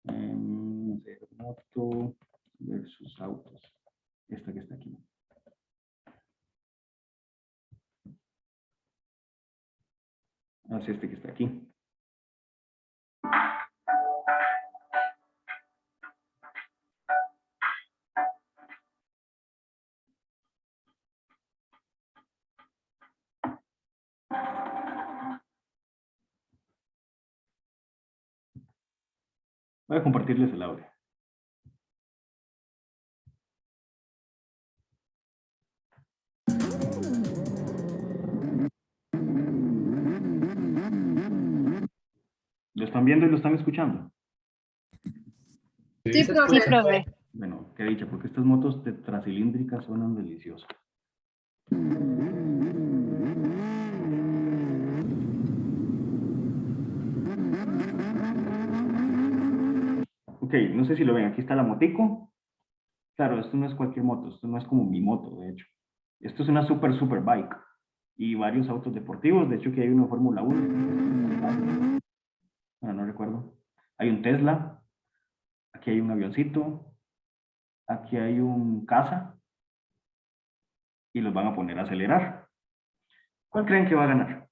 no sé, moto versus autos. Esta que está aquí. Así este que está aquí. Voy a compartirles el audio. ¿Lo están viendo y lo están escuchando? Sí, profe. Sí, profe. Bueno, qué dicha, porque estas motos tetracilíndricas suenan deliciosas. Ok, no sé si lo ven, aquí está la motico. Claro, esto no es cualquier moto, esto no es como mi moto, de hecho. Esto es una super bike. Y varios autos deportivos, de hecho que hay uno de Fórmula 1. Bueno, no recuerdo. Hay un Tesla. Aquí hay un avioncito. Aquí hay un caza. Y los van a poner a acelerar. ¿Cuál creen que va a ganar?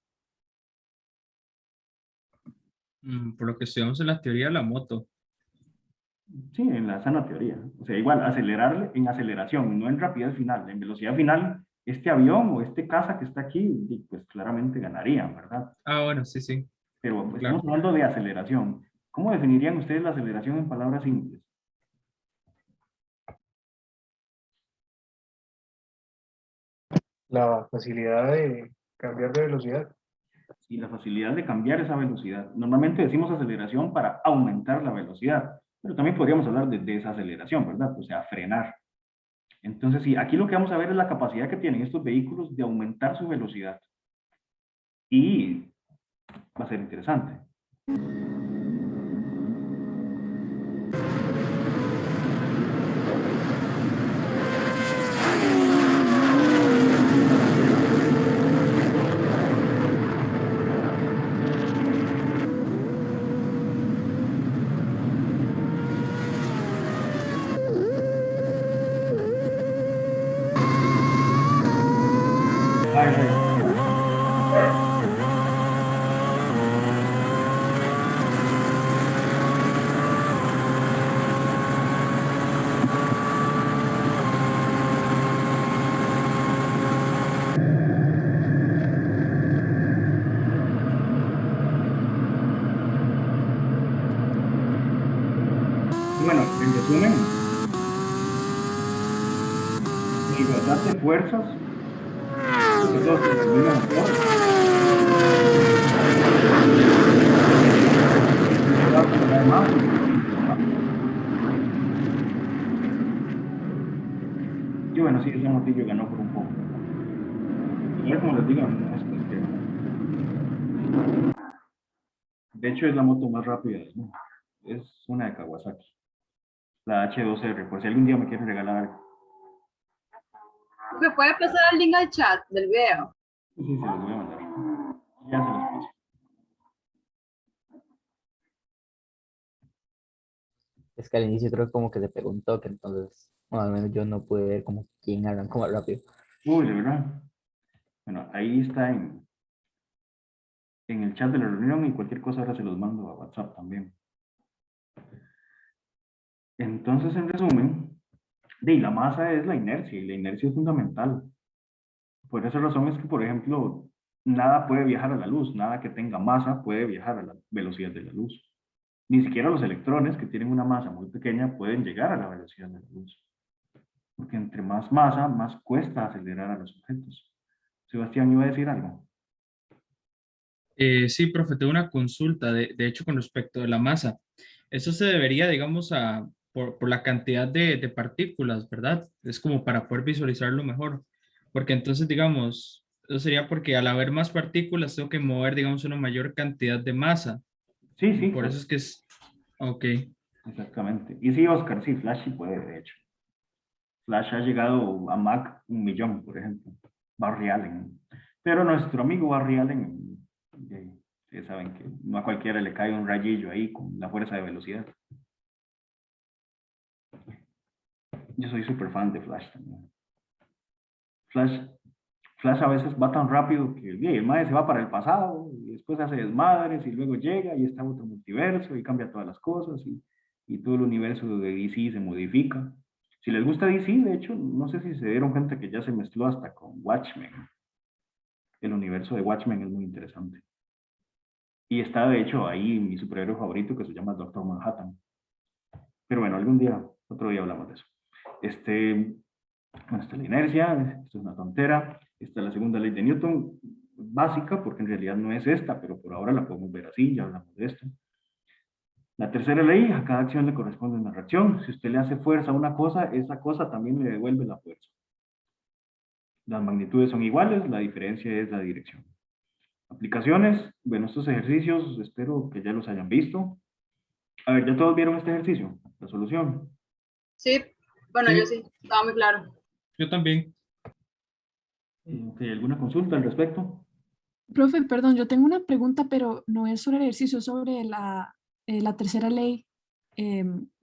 Por lo que estudiamos en la teoría, la moto. Sí, en la sana teoría. O sea, igual, acelerarle en aceleración, no en rapidez final. En velocidad final, este avión o este caza que está aquí, pues claramente ganarían, ¿verdad? Ah, bueno, sí, sí. Pero pues, Claro. estamos hablando de aceleración. ¿Cómo definirían ustedes la aceleración en palabras simples? La facilidad de cambiar de velocidad. Y la facilidad de cambiar esa velocidad. Normalmente decimos aceleración para aumentar la velocidad, pero también podríamos hablar de desaceleración, ¿verdad? O sea, frenar. Entonces, sí, aquí lo que vamos a ver es la capacidad que tienen estos vehículos de aumentar su velocidad. Y va a ser interesante. Bueno, en resumen, la igualdad de fuerzas, sobre todo sobre el mismo motor, y bueno, sí, ese motillo ganó por un poco. Igual como les digo, no es cualquiera. De hecho, es la moto más rápida del mundo. Es una de Kawasaki. la H2R, por si algún día me quieren regalar algo. ¿Me puede pasar el link al chat del video? Sí, se los voy a mandar. Ya se los paso. Es que al inicio creo como que se pegó un toque, entonces, bueno, al menos yo no pude ver como quién arrancó más rápido. Uy, de verdad. Bueno, ahí está en el chat de la reunión y cualquier cosa ahora se los mando a WhatsApp también. Entonces, en resumen, la masa es la inercia y la inercia es fundamental. Por esa razón es que, por ejemplo, nada puede viajar a la luz, nada que tenga masa puede viajar a la velocidad de la luz. Ni siquiera los electrones que tienen una masa muy pequeña pueden llegar a la velocidad de la luz. Porque entre más masa, más cuesta acelerar a los objetos. Sebastián, ¿iba a decir algo? Sí, profe, tengo una consulta, de hecho, con respecto de la masa. Eso se debería, digamos, por la cantidad de partículas, ¿verdad? Es como para poder visualizarlo mejor. Porque entonces, digamos, eso sería porque al haber más partículas tengo que mover, digamos, una mayor cantidad de masa. Sí, sí. Por eso es que es... Ok. Exactamente. Y sí, Oscar, sí, Flash sí puede, de hecho. Flash ha llegado a Mach 1.000.000, por ejemplo. Barry Allen. Pero nuestro amigo Barry Allen, ustedes saben que no a cualquiera le cae un rayillo ahí con la fuerza de velocidad. Yo soy súper fan de Flash también. Flash a veces va tan rápido que el mae se va para el pasado y después hace desmadres y luego llega y está en otro multiverso y cambia todas las cosas y todo el universo de DC se modifica. Si les gusta DC, de hecho, no sé si se dieron cuenta que ya se mezcló hasta con Watchmen. El universo de Watchmen es muy interesante. Y está, de hecho, ahí mi superhéroe favorito que se llama Doctor Manhattan. Pero bueno, algún día, otro día hablamos de eso. Bueno, esta es la inercia, esto es una tontera. Esta es la segunda ley de Newton, básica, porque en realidad no es esta, pero por ahora la podemos ver así, ya hablamos de esto. La tercera ley, a cada acción le corresponde una reacción. Si usted le hace fuerza a una cosa, esa cosa también le devuelve la fuerza. Las magnitudes son iguales, la diferencia es la dirección. Aplicaciones, bueno, estos ejercicios espero que ya los hayan visto. A ver, ¿ya todos vieron este ejercicio? La solución. Sí, bueno, Sí. yo sí, estaba muy claro. Yo también. ¿Alguna consulta al respecto? Profe, perdón, yo tengo una pregunta, pero no es sobre el ejercicio, es sobre la tercera ley.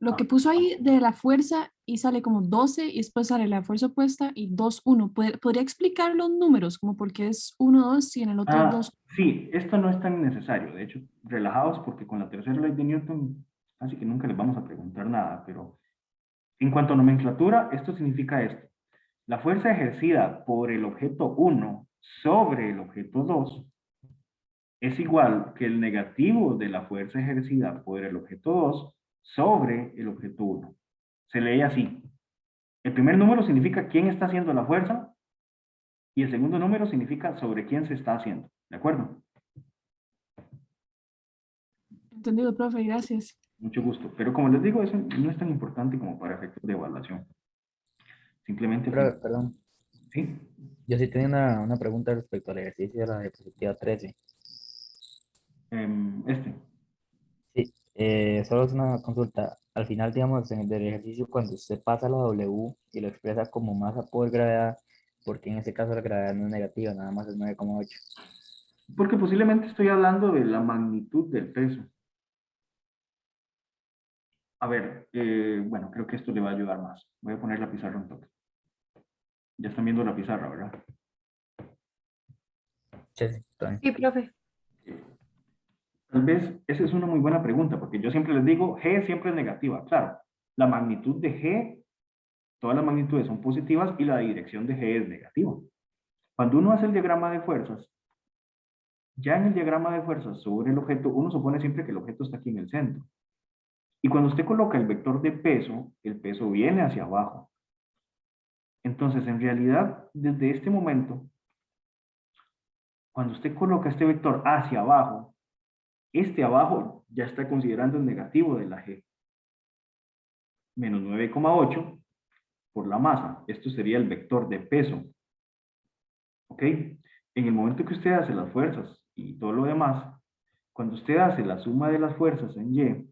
Lo que puso ahí de la fuerza y sale como 12 y después sale la fuerza opuesta y 2, 1. ¿Podría explicar los números? Como por qué es 1, 2 y en el otro es 2? Sí, esto no es tan necesario. De hecho, relajados porque con la tercera ley de Newton así que nunca les vamos a preguntar nada, pero en cuanto a nomenclatura, esto significa esto. La fuerza ejercida por el objeto 1 sobre el objeto 2 es igual que el negativo de la fuerza ejercida por el objeto 2 sobre el objeto 1. Se lee así. El primer número significa quién está haciendo la fuerza y el segundo número significa sobre quién se está haciendo. ¿De acuerdo? Entendido, profe, gracias. Mucho gusto. Pero como les digo, eso no es tan importante como para efectos de evaluación. Simplemente... Pero, perdón. Sí. Yo sí tenía una pregunta respecto al ejercicio de la diapositiva 13. Sí. Sí, solo es una consulta. Al final, digamos, en el del ejercicio, cuando usted pasa la W y lo expresa como masa por gravedad, porque en ese caso la gravedad no es negativa, nada más es 9,8. Porque posiblemente estoy hablando de la magnitud del peso. A ver, bueno, creo que esto le va a ayudar más. Voy a poner la pizarra un toque. Ya están viendo la pizarra, ¿verdad? Sí, Sí, profe. Tal vez esa es una muy buena pregunta, porque yo siempre les digo, G siempre es negativa. Claro, la magnitud de G, todas las magnitudes son positivas y la dirección de G es negativa. Cuando uno hace el diagrama de fuerzas, ya en el diagrama de fuerzas sobre el objeto, uno supone siempre que el objeto está aquí en el centro. Y cuando usted coloca el vector de peso, el peso viene hacia abajo. Entonces, en realidad, desde este momento, cuando usted coloca este vector hacia abajo, este abajo ya está considerando el negativo de la G. Menos 9,8 por la masa. Esto sería el vector de peso. ¿Ok? En el momento que usted hace las fuerzas y todo lo demás, cuando usted hace la suma de las fuerzas en Y,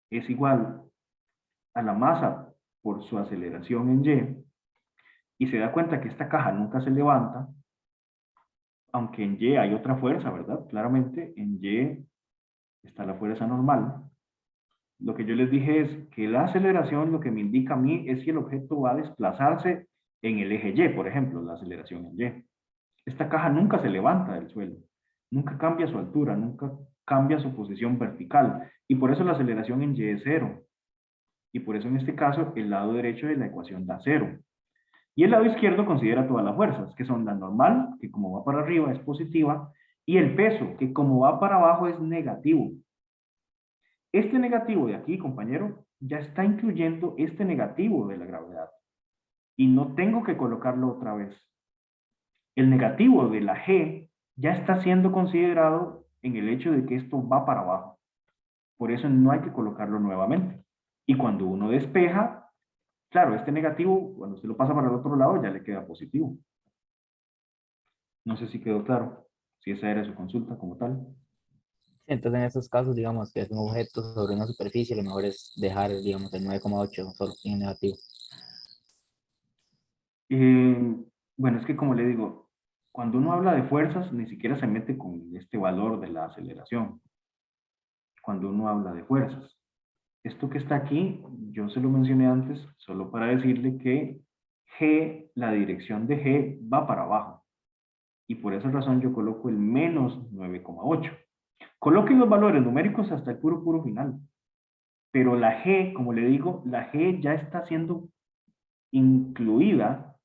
es igual a la masa por su aceleración en Y, se da cuenta que esta caja nunca se levanta, aunque en Y hay otra fuerza, ¿verdad? Claramente en Y está la fuerza normal. Lo que yo les dije es que la aceleración lo que me indica a mí es si el objeto va a desplazarse en el eje Y, por ejemplo, la aceleración en Y. Esta caja nunca se levanta del suelo, nunca cambia su altura, nunca cambia su posición vertical, y por eso la aceleración en Y es 0. Y por eso en este caso el lado derecho de la ecuación da 0. Y el lado izquierdo considera todas las fuerzas, que son la normal, que como va para arriba es positiva, y el peso, que como va para abajo es negativo. Este negativo de aquí, compañero, ya está incluyendo este negativo de la gravedad. Y no tengo que colocarlo otra vez. El negativo de la G ya está siendo considerado en el hecho de que esto va para abajo. Por eso no hay que colocarlo nuevamente. Y cuando uno despeja, claro, este negativo, cuando usted lo pasa para el otro lado, ya le queda positivo. No sé si quedó claro, si esa era su consulta como tal. Entonces, en estos casos, digamos que es un objeto sobre una superficie, lo mejor es dejar, digamos, el 9,8 solo en negativo. Bueno, es que como le digo, cuando uno habla de fuerzas, ni siquiera se mete con este valor de la aceleración. Cuando uno habla de fuerzas. Esto que está aquí, yo se lo mencioné antes, solo para decirle que G, la dirección de G va para abajo. Y por esa razón yo coloco el menos 9,8. Coloquen los valores numéricos hasta el puro final. Pero la G, como le digo, la G ya está siendo incluida,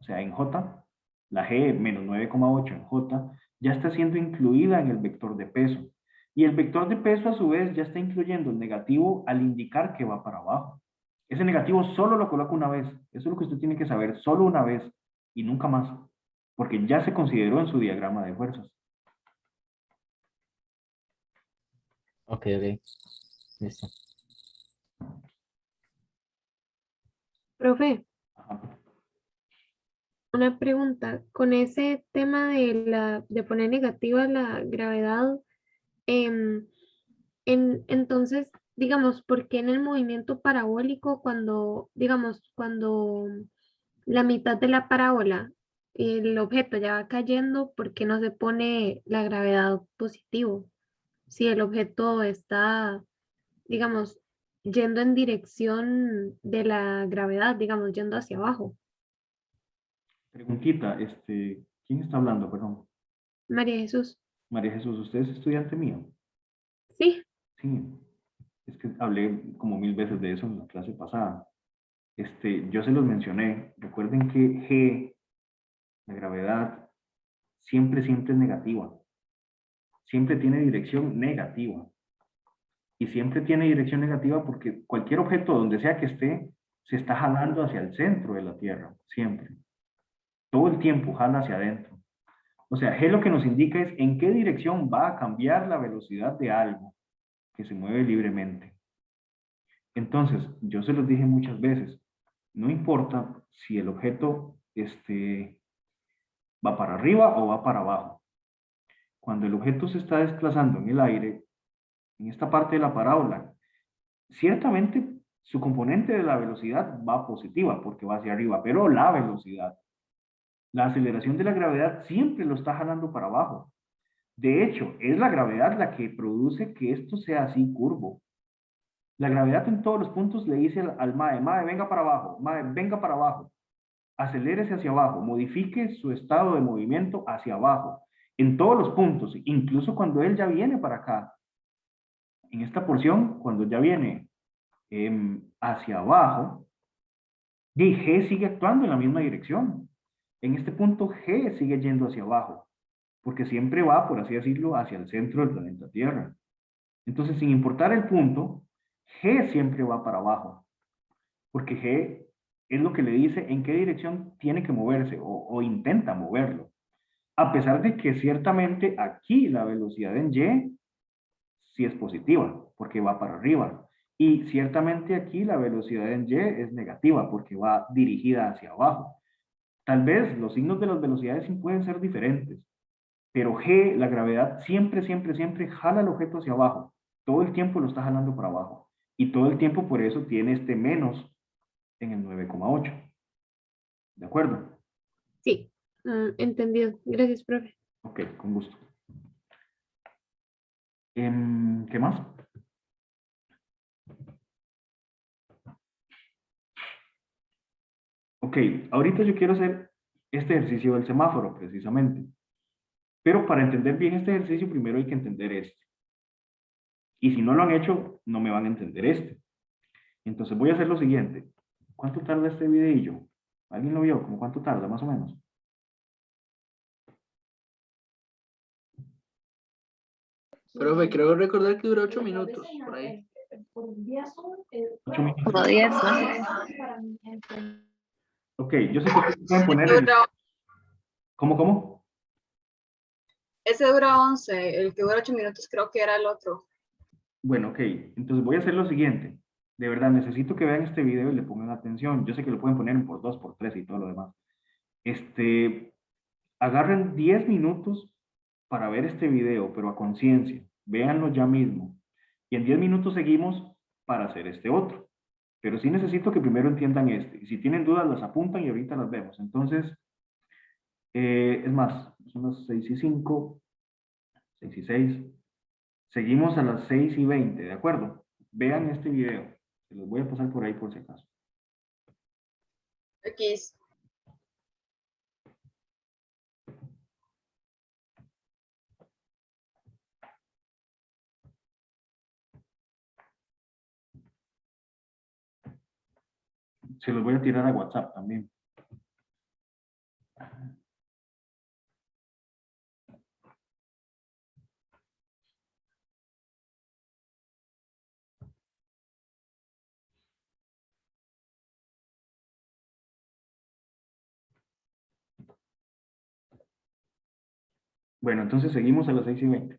o sea, en J, la G menos 9,8 en J, ya está siendo incluida en el vector de peso. Y el vector de peso, a su vez, ya está incluyendo el negativo al indicar que va para abajo. Ese negativo solo lo coloco una vez. Eso es lo que usted tiene que saber, solo una vez y nunca más. Porque ya se consideró en su diagrama de fuerzas. Ok, listo. Profe, Ajá. una pregunta. Con ese tema de poner negativa la gravedad, em, entonces, digamos, ¿por qué en el movimiento parabólico cuando, digamos, cuando la mitad de la parábola, el objeto ya va cayendo, ¿por qué no se pone la gravedad positivo? Si el objeto está, digamos, yendo en dirección de la gravedad, digamos, yendo hacia abajo. Preguntita, ¿quién está hablando? Perdón. María Jesús. María Jesús, ¿usted es estudiante mío? Sí. Sí, es que hablé como 1000 veces de eso en la clase pasada. Yo se los mencioné. Recuerden que G, la gravedad, siempre es negativa. Siempre tiene dirección negativa. Y siempre tiene dirección negativa porque cualquier objeto, donde sea que esté, se está jalando hacia el centro de la Tierra. Siempre. Todo el tiempo jala hacia adentro. O sea, G lo que nos indica es en qué dirección va a cambiar la velocidad de algo que se mueve libremente. Entonces, yo se los dije muchas veces, no importa si el objeto va para arriba o va para abajo. Cuando el objeto se está desplazando en el aire, en esta parte de la parábola, ciertamente su componente de la velocidad va positiva porque va hacia arriba, pero la velocidad, la aceleración de la gravedad siempre lo está jalando para abajo. De hecho, es la gravedad la que produce que esto sea así curvo. La gravedad en todos los puntos le dice al MAE, MAE, venga para abajo, MAE, venga para abajo. Acelérese hacia abajo, modifique su estado de movimiento hacia abajo. En todos los puntos, incluso cuando él ya viene para acá. En esta porción, cuando ya viene hacia abajo, G sigue actuando en la misma dirección. En este punto, G sigue yendo hacia abajo, porque siempre va, por así decirlo, hacia el centro del planeta Tierra. Entonces, sin importar el punto, G siempre va para abajo, porque G es lo que le dice en qué dirección tiene que moverse o intenta moverlo. A pesar de que ciertamente aquí la velocidad en Y sí es positiva, porque va para arriba. Y ciertamente aquí la velocidad en Y es negativa, porque va dirigida hacia abajo. Tal vez los signos de las velocidades sí pueden ser diferentes, pero G, la gravedad, siempre jala el objeto hacia abajo. Todo el tiempo lo está jalando para abajo. Y todo el tiempo por eso tiene este menos en el 9,8. ¿De acuerdo? Sí, entendido. Gracias, profe. Ok, con gusto. ¿Qué más? Ok, ahorita yo quiero hacer este ejercicio del semáforo, precisamente. Pero para entender bien este ejercicio, primero hay que entender este. Y si no lo han hecho, no me van a entender este. Entonces voy a hacer lo siguiente. ¿Cuánto tarda este videillo? ¿Alguien lo vio? ¿Cómo cuánto tarda, más o menos? Profe, creo recordar que dura 8 minutos, por ahí. 8 minutos. Como 10, ¿no? Ok, yo sé que ustedes pueden poner el... ¿Cómo? Ese dura 11, el que dura 8 minutos creo que era el otro. Bueno, ok. Entonces voy a hacer lo siguiente. De verdad, necesito que vean este video y le pongan atención. Yo sé que lo pueden poner en por 2, por 3 y todo lo demás. Agarren 10 minutos para ver este video, pero a conciencia. Véanlo ya mismo. Y en 10 minutos seguimos para hacer este otro. Pero sí necesito que primero entiendan este. Y si tienen dudas, las apuntan y ahorita las vemos. Entonces, es más, son las 6:05, 6:06. Seguimos a las 6:20, ¿de acuerdo? Vean este video. Se los voy a pasar por ahí por si acaso. X. Se los voy a tirar a WhatsApp también. Bueno, entonces seguimos a las 6:20.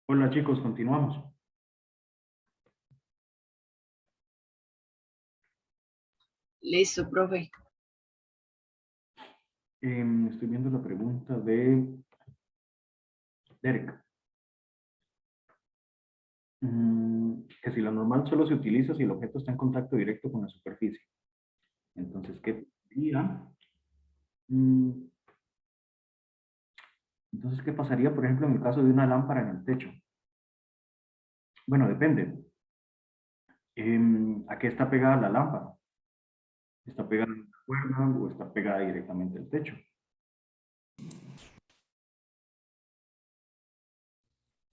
Hola chicos, continuamos. Listo, profe. Estoy viendo la pregunta de Derek. Que si la normal solo se utiliza si el objeto está en contacto directo con la superficie. Entonces, ¿qué pasaría? Entonces, ¿qué pasaría, por ejemplo, en el caso de una lámpara en el techo? Bueno, depende. ¿A qué está pegada la lámpara? ¿Está pegada a la cuerda o está pegada directamente al techo?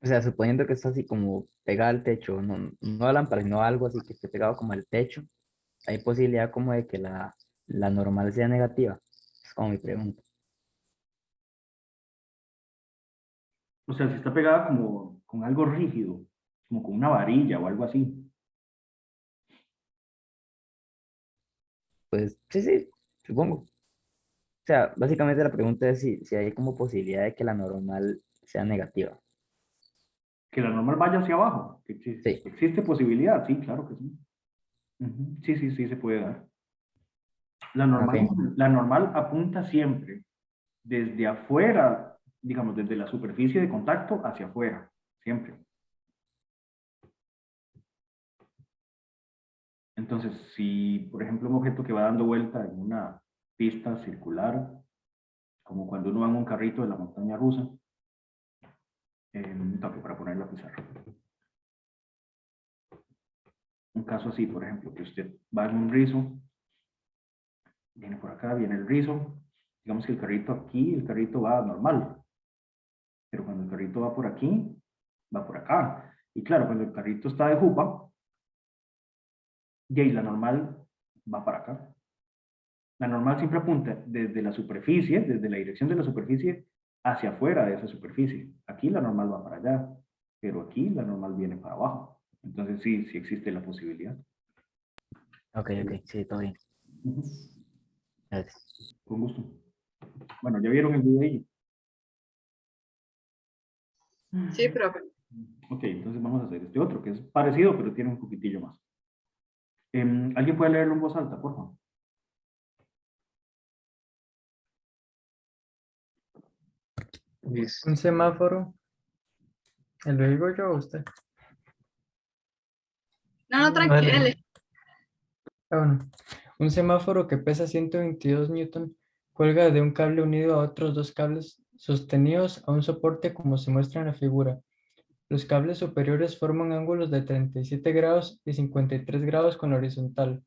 O sea, suponiendo que está así como pegada al techo, no a la lámpara, sino algo así que esté pegado como al techo, hay posibilidad como de que la normal sea negativa. Es como mi pregunta. O sea, si está pegada como con algo rígido, como con una varilla o algo así. Pues sí, sí, supongo. O sea, básicamente la pregunta es si hay como posibilidad de que la normal sea negativa. Que la normal vaya hacia abajo. Que Sí. ¿Existe posibilidad? Sí, claro que sí. Sí, sí, sí, se puede dar. La normal, Ok. la normal apunta siempre desde afuera, digamos, desde la superficie de contacto hacia afuera, siempre. Entonces, si, por ejemplo, un objeto que va dando vuelta en una pista circular, como cuando uno va en un carrito de la montaña rusa, un toque para poner la pizarra. Un caso así, por ejemplo, que usted va en un rizo, viene por acá, viene el rizo, digamos que el carrito aquí, el carrito va normal, pero cuando el carrito va por aquí, va por acá. Y claro, cuando el carrito está de jupa, y ahí la normal va para acá. La normal siempre apunta desde la superficie, desde la dirección de la superficie, hacia afuera de esa superficie. Aquí la normal va para allá, pero aquí la normal viene para abajo. Entonces sí, sí existe la posibilidad. Ok, sí, todo bien. Gracias. Con gusto. Bueno, ¿ya vieron el video? Sí, profe. Ok, entonces vamos a hacer este otro, que es parecido, pero tiene un poquitillo más. ¿Alguien puede leerlo en voz alta, por favor? Un semáforo. ¿Lo digo yo o usted? No, tranquilo. Vale. Ah, bueno. Un semáforo que pesa 122 newton cuelga de un cable unido a otros dos cables sostenidos a un soporte como se muestra en la figura. Los cables superiores forman ángulos de 37 grados y 53 grados con la horizontal.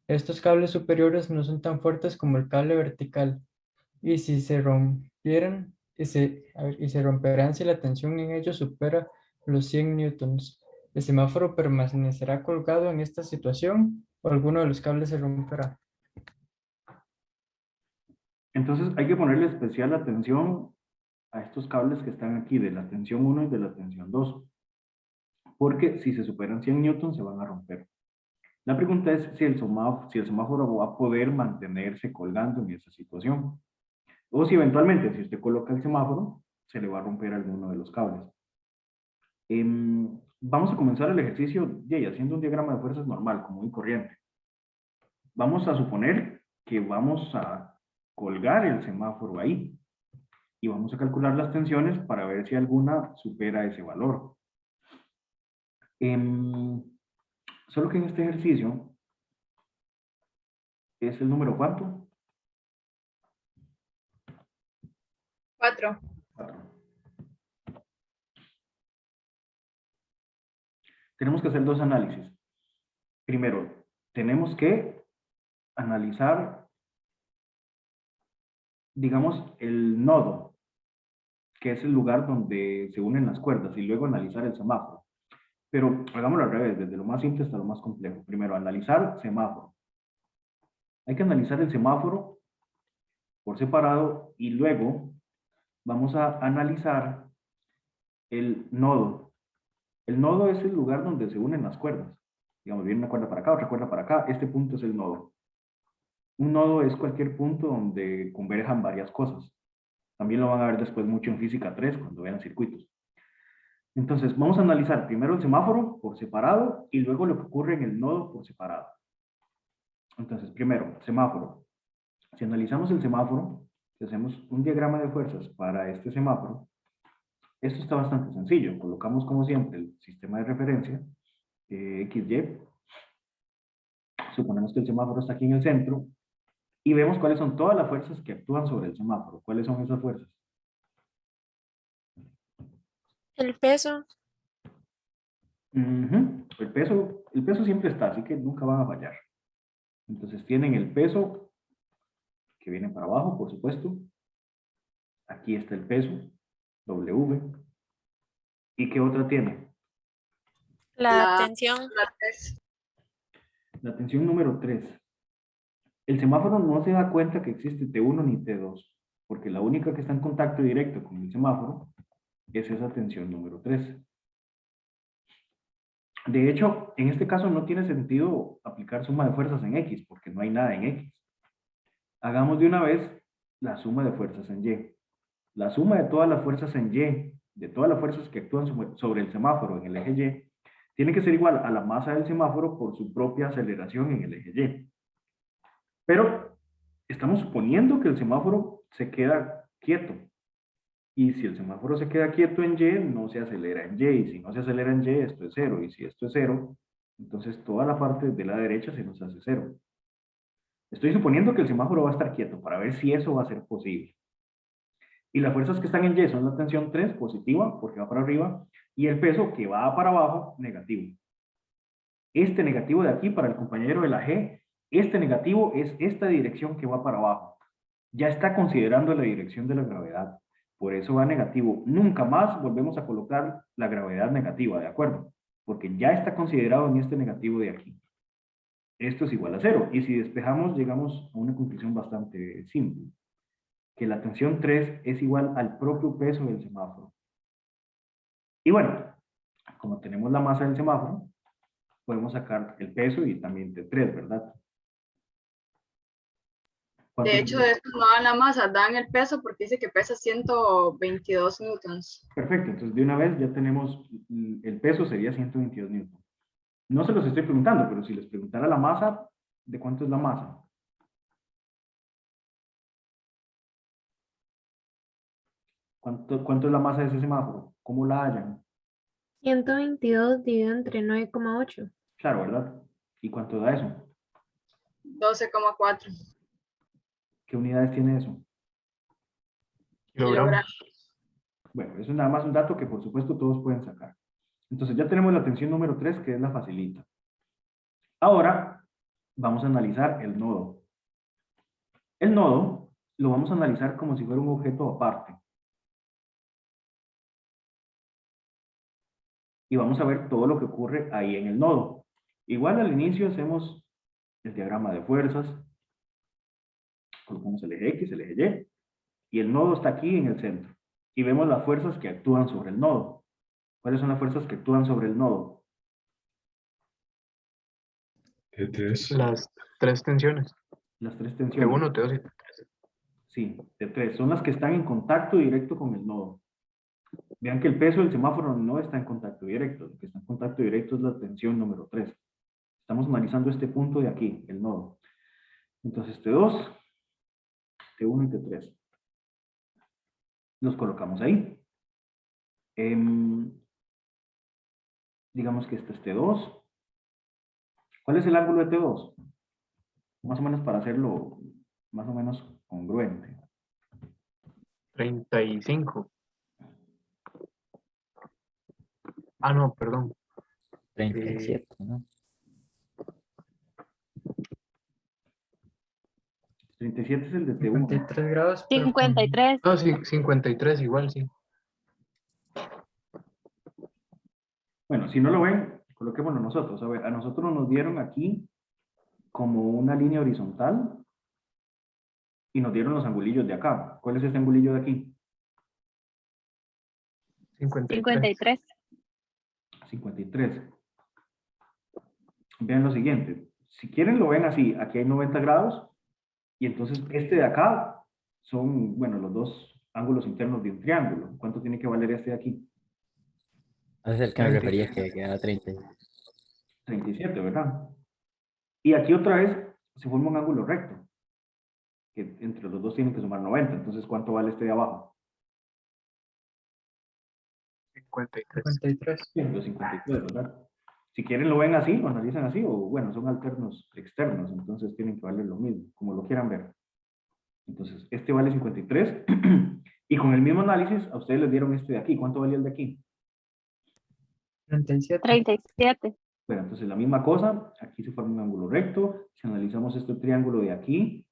Estos cables superiores no son tan fuertes como el cable vertical y si se rompieran y se romperán si la tensión en ellos supera los 100 newtons. ¿El semáforo permanecerá colgado en esta situación o alguno de los cables se romperá? Entonces hay que ponerle especial atención a estos cables que están aquí, de la tensión 1 y de la tensión 2, porque si se superan 100 newtons se van a romper. La pregunta es si si el semáforo va a poder mantenerse colgando en esa situación. O si eventualmente, si usted coloca el semáforo, se le va a romper alguno de los cables. Vamos a comenzar el ejercicio haciendo un diagrama de fuerzas normal, común y corriente. Vamos a suponer que vamos a colgar el semáforo ahí y vamos a calcular las tensiones para ver si alguna supera ese valor. Solo que en este ejercicio es el número ¿cuánto? 4. 4. Tenemos que hacer dos análisis. Primero, tenemos que analizar, digamos, el nodo, que es el lugar donde se unen las cuerdas, y luego analizar el semáforo. Pero hagámoslo al revés, desde lo más simple hasta lo más complejo. Primero, analizar semáforo. Hay que analizar el semáforo por separado y luego vamos a analizar el nodo. El nodo es el lugar donde se unen las cuerdas. Digamos, viene una cuerda para acá, otra cuerda para acá. Este punto es el nodo. Un nodo es cualquier punto donde converjan varias cosas. También lo van a ver después mucho en física 3 cuando vean circuitos. Entonces, vamos a analizar primero el semáforo por separado y luego lo que ocurre en el nodo por separado. Entonces, primero, semáforo. Si analizamos el semáforo, si hacemos un diagrama de fuerzas para este semáforo, esto está bastante sencillo. Colocamos, como siempre, el sistema de referencia, XY. Suponemos que el semáforo está aquí en el centro y vemos cuáles son todas las fuerzas que actúan sobre el semáforo. ¿Cuáles son esas fuerzas? El peso. Ujú. El peso siempre está, así que nunca van a fallar. Entonces tienen el peso que viene para abajo, por supuesto. Aquí está el peso, W. ¿Y qué otra tiene? La tensión. La 3. La tensión número 3. El semáforo no se da cuenta que existe T1 ni T2, porque la única que está en contacto directo con el semáforo es esa tensión número 3. De hecho, en este caso no tiene sentido aplicar suma de fuerzas en X, porque no hay nada en X. Hagamos de una vez la suma de fuerzas en Y. La suma de todas las fuerzas en Y, de todas las fuerzas que actúan sobre el semáforo en el eje Y, tiene que ser igual a la masa del semáforo por su propia aceleración en el eje Y. Pero estamos suponiendo que el semáforo se queda quieto. Y si el semáforo se queda quieto en Y, no se acelera en Y. Y si no se acelera en Y, esto es 0. Y si esto es 0, entonces toda la parte de la derecha se nos hace 0. Estoy suponiendo que el semáforo va a estar quieto para ver si eso va a ser posible. Y las fuerzas que están en Y son la tensión 3, positiva, porque va para arriba, y el peso que va para abajo, negativo. Este negativo de aquí, para el compañero de la G, este negativo es esta dirección que va para abajo. Ya está considerando la dirección de la gravedad. Por eso va negativo. Nunca más volvemos a colocar la gravedad negativa, ¿de acuerdo? Porque ya está considerado en este negativo de aquí. Esto es igual a 0. Y si despejamos, llegamos a una conclusión bastante simple. Que la tensión 3 es igual al propio peso del semáforo. Y bueno, como tenemos la masa del semáforo, podemos sacar el peso y también T3, ¿verdad? De hecho, esto no dan la masa, dan el peso porque dice que pesa 122 newtons. Perfecto, entonces de una vez ya tenemos, el peso sería 122 newtons. No se los estoy preguntando, pero si les preguntara la masa, ¿de cuánto es la masa? ¿Cuánto es la masa de ese semáforo? ¿Cómo la hallan? 122 dividido entre 9,8. Claro, ¿verdad? ¿Y cuánto da eso? 12,4 ¿Qué unidades tiene eso? Kilogramos. Bueno, eso es nada más un dato que por supuesto todos pueden sacar. Entonces ya tenemos la tensión número 3, que es la facilita. Ahora vamos a analizar el nodo. El nodo lo vamos a analizar como si fuera un objeto aparte. Y vamos a ver todo lo que ocurre ahí en el nodo. Igual al inicio hacemos el diagrama de fuerzas. Colocamos el eje X, el eje Y. Y el nodo está aquí en el centro. Y vemos las fuerzas que actúan sobre el nodo. ¿Cuáles son las fuerzas que actúan sobre el nodo? Las tres tensiones. Las tres tensiones. T1, T2 y T3. Sí, T3. Son las que están en contacto directo con el nodo. Vean que el peso del semáforo no está en contacto directo. Lo que está en contacto directo es la tensión número 3. Estamos analizando este punto de aquí, el nodo. Entonces T2, T1 y T3. Los colocamos ahí. Digamos que este es T2. ¿Cuál es el ángulo de T2? Más o menos para hacerlo más o menos congruente. 35. Ah, no, perdón. 37, ¿no? 37 es el de T1. 53 grados. pero con- 53. No, sí, 53 igual, sí. Bueno, si no lo ven, coloquémoslo nosotros. A ver, a nosotros nos dieron aquí como una línea horizontal y nos dieron los angulillos de acá. ¿Cuál es este angulillo de aquí? 53. 53. Vean lo siguiente. Si quieren lo ven así. Aquí hay 90 grados y entonces este de acá son, bueno, los dos ángulos internos de un triángulo. ¿Cuánto tiene que valer este de aquí? Es el que me refería que queda 30. 37, ¿verdad? Y aquí otra vez se forma un ángulo recto, que entre los dos tienen que sumar 90. Entonces, ¿cuánto vale este de abajo? 53. 53. 153, ¿verdad? Si quieren lo ven así, lo analizan así, o bueno, son alternos externos, entonces tienen que valer lo mismo, como lo quieran ver. Entonces, este vale 53, y con el mismo análisis, a ustedes les dieron este de aquí. ¿Cuánto valía el de aquí? 37. 37. Bueno, entonces la misma cosa, aquí se forma un ángulo recto. Si analizamos este triángulo de aquí,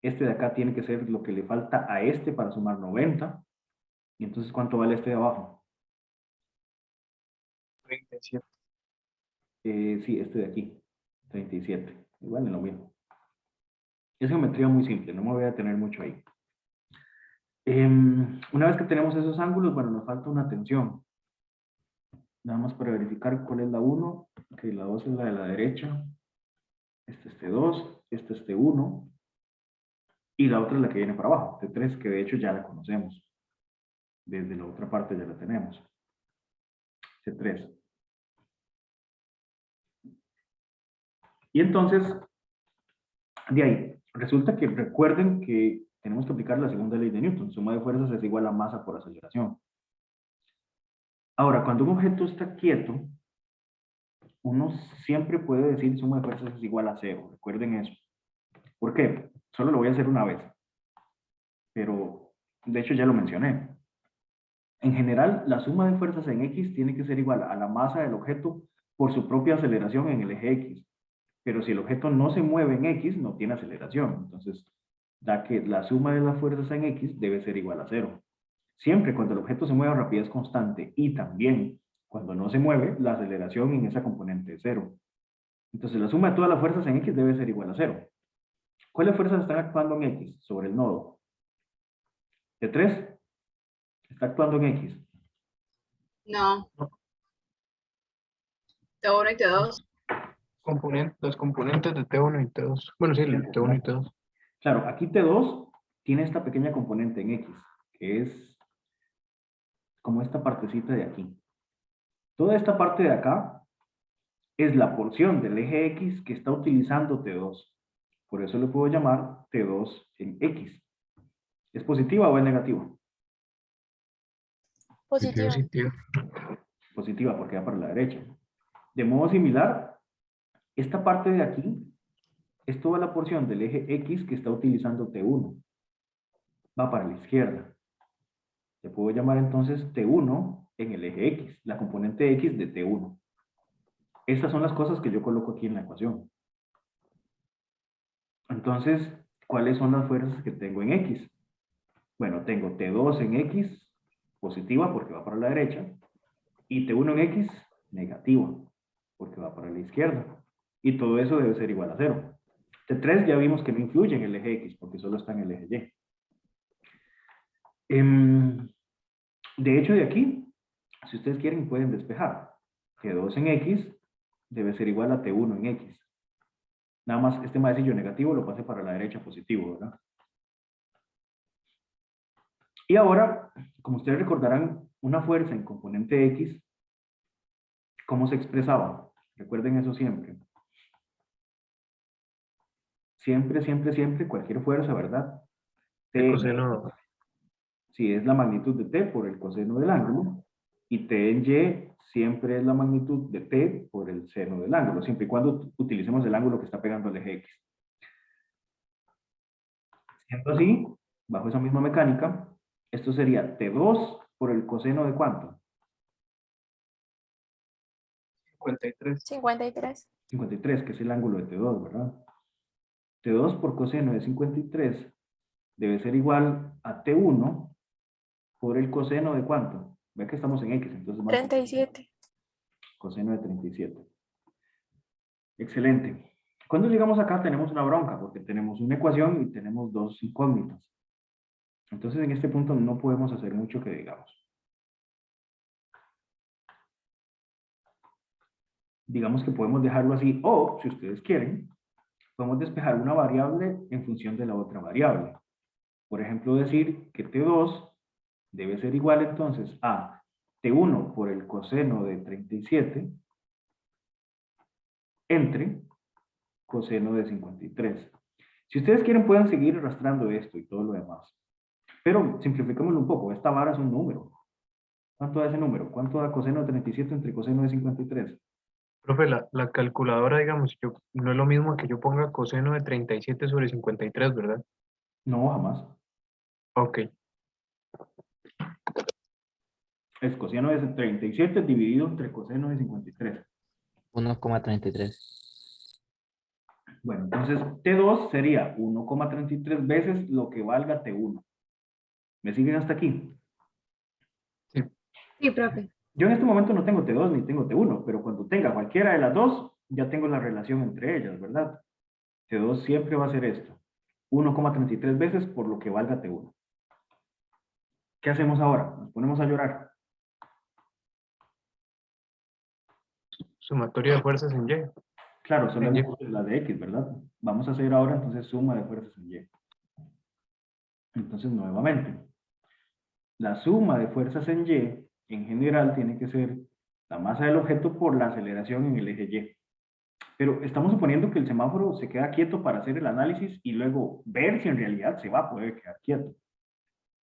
este de acá tiene que ser lo que le falta a este para sumar 90. Y entonces, ¿cuánto vale este de abajo? 37. Sí, este de aquí, 37. Igual en lo mismo. Es geometría muy simple, no me voy a detener mucho ahí. Una vez que tenemos esos ángulos, bueno, nos falta una tensión. Nada más para verificar cuál es la 1. Ok, la 2 es la de la derecha. Este es T2, este es T1. Y la otra es la que viene para abajo, T3, que de hecho ya la conocemos. Desde la otra parte ya la tenemos. T3. Y entonces, de ahí, resulta que recuerden que tenemos que aplicar la segunda ley de Newton. Suma de fuerzas es igual a masa por aceleración. Ahora, cuando un objeto está quieto, uno siempre puede decir suma de fuerzas es igual a cero. Recuerden eso. ¿Por qué? Solo lo voy a hacer una vez. Pero, de hecho, ya lo mencioné. En general, la suma de fuerzas en X tiene que ser igual a la masa del objeto por su propia aceleración en el eje X. Pero si el objeto no se mueve en X, no tiene aceleración. Entonces, da que la suma de las fuerzas en X debe ser igual a cero. Siempre cuando el objeto se mueve a rapidez constante y también cuando no se mueve, la aceleración en esa componente es cero. Entonces, la suma de todas las fuerzas en X debe ser igual a cero. ¿Cuáles fuerzas están actuando en X sobre el nodo? T3 está actuando en X. No. T1 y T2. Los componentes de T1 y T2. Bueno, sí, el T1 y T2. Claro, aquí T2 tiene esta pequeña componente en X, que es como esta partecita de aquí. Toda esta parte de acá es la porción del eje X que está utilizando T2. Por eso lo puedo llamar T2 en X. ¿Es positiva o es negativa? Positivo. Positivo. Positiva porque va para la derecha. De modo similar, esta parte de aquí es toda la porción del eje X que está utilizando T1. Va para la izquierda. Le puedo llamar entonces T1 en el eje X, la componente X de T1. Estas son las cosas que yo coloco aquí en la ecuación. Entonces, ¿cuáles son las fuerzas que tengo en X? Bueno, tengo T2 en X, positiva porque va para la derecha, y T1 en X, negativa, porque va para la izquierda. Y todo eso debe ser igual a cero. T3 ya vimos que no influye en el eje X, porque solo está en el eje Y. De hecho, de aquí, si ustedes quieren, pueden despejar. T2 en X debe ser igual a T1 en X. Nada más este maecillo negativo lo pasé para la derecha positivo, ¿verdad? Y ahora, como ustedes recordarán, una fuerza en componente X, ¿cómo se expresaba? Recuerden eso siempre. Siempre, siempre, siempre, cualquier fuerza, ¿verdad? El coseno. Sí, es la magnitud de T por el coseno del ángulo. Y T en Y siempre es la magnitud de T por el seno del ángulo, siempre y cuando utilicemos el ángulo que está pegando al eje X. Siendo así, bajo esa misma mecánica, esto sería T2 por el coseno de ¿cuánto? 53. 53. 53, que es el ángulo de T2, ¿verdad? T2 por coseno de 53 debe ser igual a T1 por el coseno de ¿cuánto? Ve que estamos en X, entonces... 37. Coseno de 37. Excelente. Cuando llegamos acá tenemos una bronca, porque tenemos una ecuación y tenemos dos incógnitas. Entonces en este punto no podemos hacer mucho que digamos. Digamos que podemos dejarlo así, o si ustedes quieren, podemos despejar una variable en función de la otra variable. Por ejemplo, decir que T2 debe ser igual entonces a T1 por el coseno de 37 entre coseno de 53. Si ustedes quieren pueden seguir arrastrando esto y todo lo demás. Pero simplificémoslo un poco. Esta vara es un número. ¿Cuánto da ese número? ¿Cuánto da coseno de 37 entre coseno de 53? Profe, la calculadora, digamos, yo, no es lo mismo que yo ponga coseno de 37 sobre 53, ¿verdad? No, jamás. Ok, Es coseno de 37 dividido entre coseno de 53. 1,33. Bueno, entonces T2 sería 1,33 veces lo que valga T1. ¿Me siguen hasta aquí? Sí, profe. Yo en este momento no tengo T2 ni tengo T1, pero cuando tenga cualquiera de las dos, ya tengo la relación entre ellas, ¿verdad? T2 siempre va a ser esto. 1,33 veces por lo que valga T1. ¿Qué hacemos ahora? Nos ponemos a llorar. sumatoria de fuerzas en Y. Claro, solo En Y. hemos la de X, ¿verdad? Vamos a hacer ahora entonces suma de fuerzas en Y. Entonces, nuevamente, la suma de fuerzas en Y, en general, tiene que ser la masa del objeto por la aceleración en el eje Y. Pero estamos suponiendo que el semáforo se queda quieto para hacer el análisis y luego ver si en realidad se va a poder quedar quieto.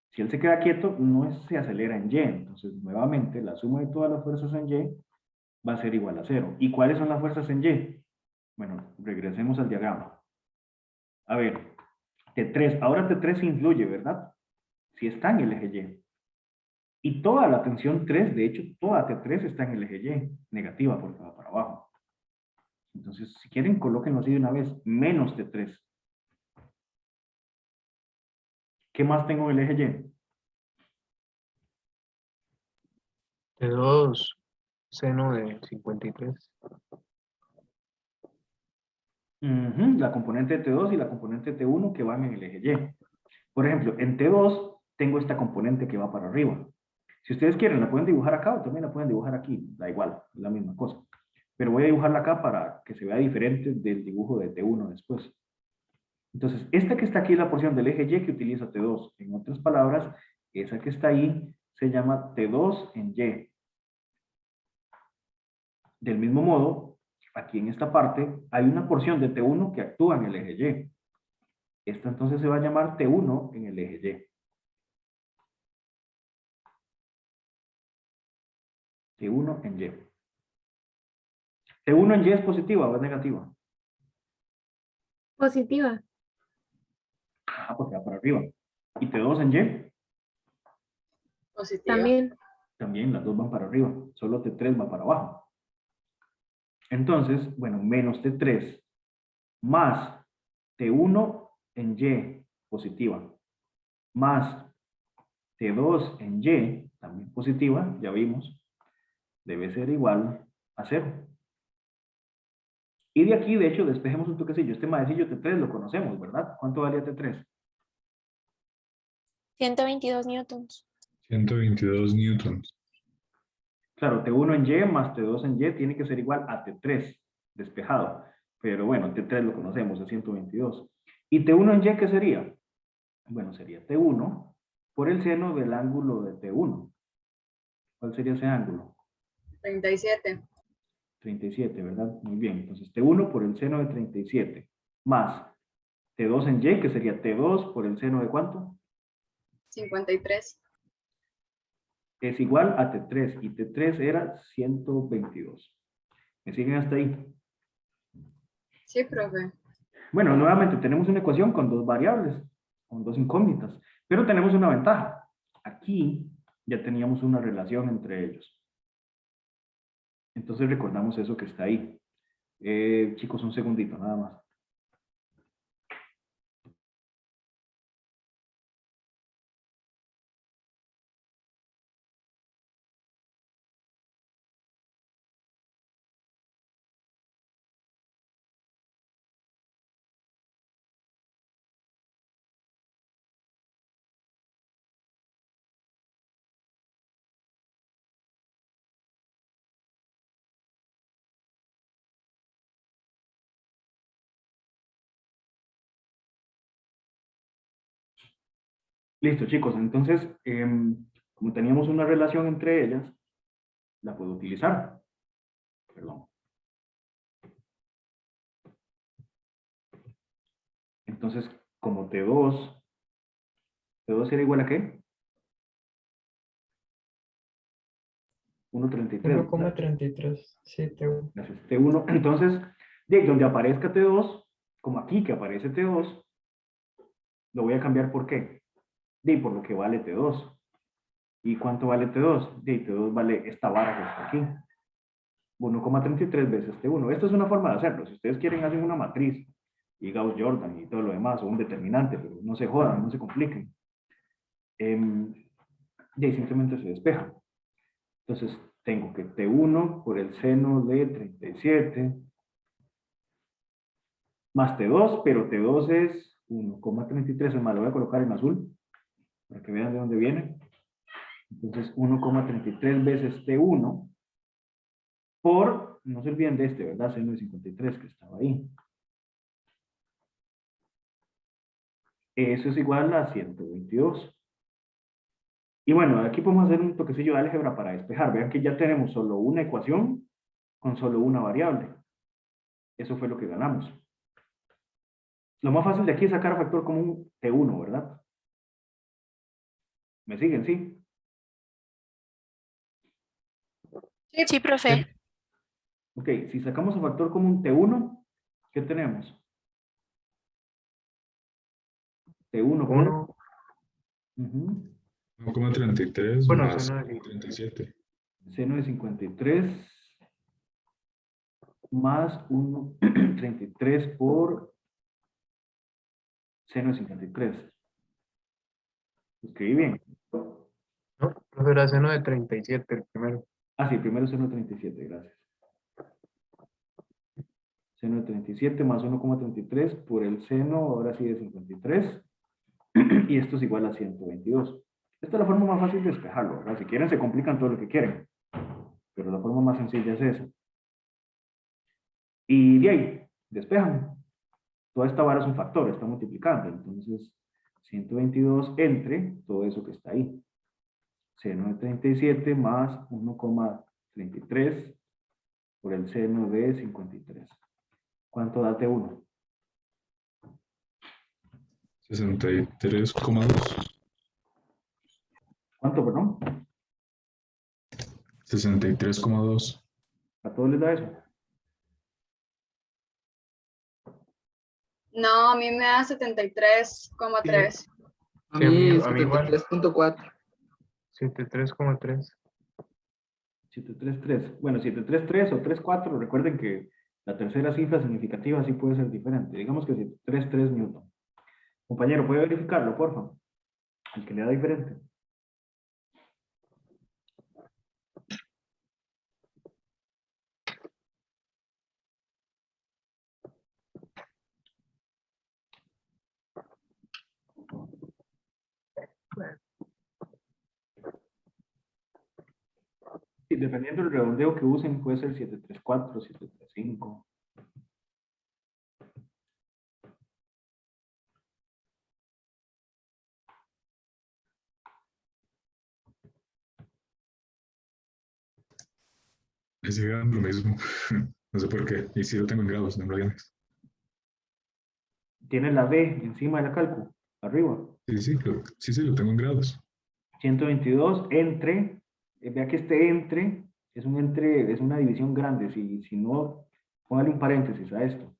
Si él se queda quieto, se acelera en Y. Entonces, nuevamente, la suma de todas las fuerzas en Y va a ser igual a 0. ¿Y cuáles son las fuerzas en Y? Bueno, regresemos al diagrama. A ver, T3. Ahora T3 influye, ¿verdad? Si está en el eje Y. Y toda la tensión 3, de hecho, toda T3 está en el eje Y, negativa porque va para abajo. Entonces, si quieren, colóquenlo así de una vez, menos T3. ¿Qué más tengo en el eje Y? T2 seno de 53. La componente de T2 y la componente de T1 que van en el eje Y. Por ejemplo, en T2 tengo esta componente que va para arriba. Si ustedes quieren, la pueden dibujar acá o también la pueden dibujar aquí. Da igual, es la misma cosa. Pero voy a dibujarla acá para que se vea diferente del dibujo de T1 después. Entonces, esta que está aquí es la porción del eje Y que utiliza T2. En otras palabras, esa que está ahí se llama T2 en Y. Del mismo modo, aquí en esta parte hay una porción de T1 que actúa en el eje Y. Esta entonces se va a llamar T1 en el eje Y. T1 en Y. ¿T1 en Y es positiva o es negativa? Positiva. Ah, porque va para arriba. ¿Y T2 en Y? Positiva. También. También las dos van para arriba. Solo T3 va para abajo. Entonces, bueno, menos T3 más T1 en Y positiva más T2 en Y también positiva, ya vimos, debe ser igual a 0. Y de aquí, de hecho, despejemos un toquecillo. Este maecillo T3 lo conocemos, ¿verdad? ¿Cuánto valía T3? 122 newtons. 122 newtons. Claro, T1 en Y más T2 en Y tiene que ser igual a T3, despejado. Pero bueno, T3 lo conocemos, es 122. ¿Y T1 en Y qué sería? Bueno, sería T1 por el seno del ángulo de T1. ¿Cuál sería ese ángulo? 37. 37, ¿verdad? Muy bien. Entonces, T1 por el seno de 37 más T2 en Y, que sería T2 por el seno de ¿cuánto? 53. Es igual a T3 y T3 era 122. ¿Me siguen hasta ahí? Sí, profe. Bueno, nuevamente tenemos una ecuación con dos variables, con dos incógnitas, pero tenemos una ventaja. Aquí ya teníamos una relación entre ellos. Entonces recordamos eso que está ahí. Chicos, un segundito, nada más. Listo, chicos. Entonces, como teníamos una relación entre ellas, la puedo utilizar. Perdón. Entonces, como T2 era igual a ¿qué? 1.33. 1,33. Sí, T1. Gracias. T1. Entonces, de donde aparezca T2, como aquí que aparece T2, lo voy a cambiar ¿por qué? Por lo que vale T2. ¿Y cuánto vale T2? T2 vale esta vara que está aquí. 1,33 veces T1. Esta es una forma de hacerlo. Si ustedes quieren, hacen una matriz y Gauss-Jordan y todo lo demás, o un determinante, pero no se jodan, no se compliquen. Y ahí simplemente se despeja. Entonces, tengo que T1 por el seno de 37 más T2, pero T2 es 1,33, es más, lo voy a colocar en azul para que vean de dónde viene. Entonces, 1,33 veces T1 por, no se olviden de este, ¿verdad? Seno de 53 que estaba ahí. Eso es igual a 122. Y bueno, aquí podemos hacer un toquecillo de álgebra para despejar. Vean que ya tenemos solo una ecuación con solo una variable. Eso fue lo que ganamos. Lo más fácil de aquí es sacar factor común T1, ¿verdad? ¿Me siguen? ¿Sí? Sí, profe. Ok, si sacamos el factor común T1, ¿qué tenemos? T1, ¿qué? 1. 1,33 Bueno, más seno de 37. Seno de 53 más 1,33 por seno de 53. Escribí bien. No, profe, era seno de 37 el primero. Ah, sí, primero seno de 37, gracias. Seno de 37 más 1,33 por el seno, ahora sí de 53. Y esto es igual a 122. Esta es la forma más fácil de despejarlo, ¿verdad? Si quieren se complican todo lo que quieren. Pero la forma más sencilla es esa. Y de ahí, despejan. Toda esta vara es un factor, está multiplicando. Entonces, 122 entre todo eso que está ahí. Seno de 37 más 1,33 por el seno de 53. ¿Cuánto da T1? 63,2. ¿Cuánto, perdón? 63,2. ¿A todos les da eso? No, a mí me da 73,3. A Sí, mí a mí igual. 73.4. 73,3. 733. Bueno, 733 o 34. Recuerden que la tercera cifra significativa sí puede ser diferente. Digamos que 733 Newton. Compañero, ¿puede verificarlo, por favor? El que le da diferente. Sí, dependiendo del redondeo que usen, puede ser 734, 735. Es lo mismo. No sé por qué. Y sí lo tengo en grados, no en radianes. Tiene la D encima de la cálculo, arriba. Sí, lo tengo en grados. 122 entre, vea que este entre es un entre, es una división grande. Si no, póngale un paréntesis a esto.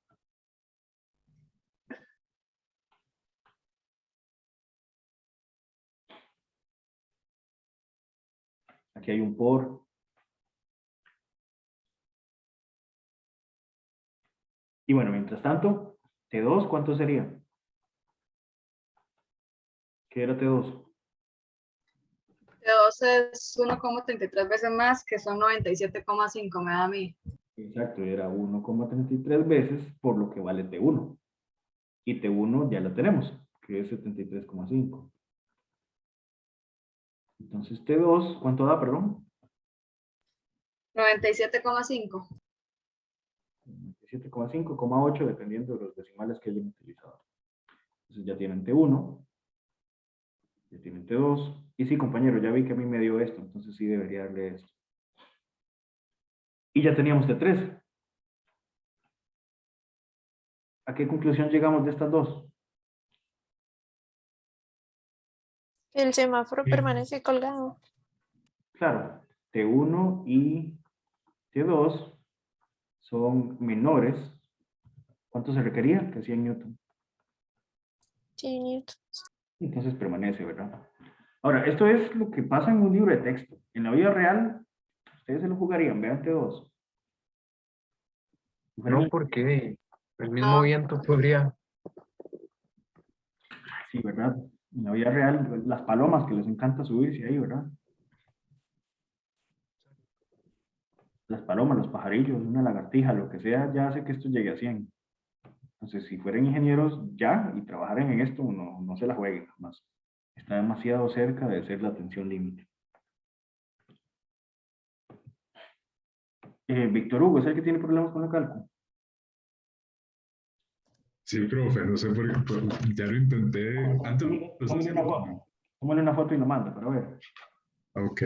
Aquí hay un por. Y bueno, mientras tanto, T2, ¿cuánto sería? ¿Qué era T2? T2 es 1,33 veces más, que son 97,5, me da a mí. Exacto, era 1,33 veces por lo que vale T1. Y T1 ya la tenemos, que es 73,5. Entonces T2, ¿cuánto da, perdón? 97,5. 97,5,8 dependiendo de los decimales que hayan utilizado. Entonces ya tienen T1, ya tienen T2. Y sí, compañero, ya vi que a mí me dio esto, entonces sí debería darle esto. Y ya teníamos T3. ¿A qué conclusión llegamos de estas dos? El semáforo permanece colgado. Claro, T1 y T2 son menores. ¿Cuánto se requería? Que 100 newton. Sí, Newton. Entonces permanece, ¿verdad? Ahora, esto es lo que pasa en un libro de texto. En la vida real, ustedes se lo jugarían, vean T2. No, porque el mismo No. viento podría. Sí, ¿verdad? En la vida real, las palomas que les encanta subirse ahí, ¿verdad? Las palomas, los pajarillos, una lagartija, lo que sea, ya hace que esto llegue a 100. Entonces, si fueran ingenieros ya y trabajaran en esto, no se la jueguen más. Está demasiado cerca de ser la tensión límite. Víctor Hugo, ¿es el que tiene problemas con el cálculo? Sí, profe, no sé por qué, ya lo intenté antes. Tómale una foto. Tómale una foto y lo manda para ver. Ok,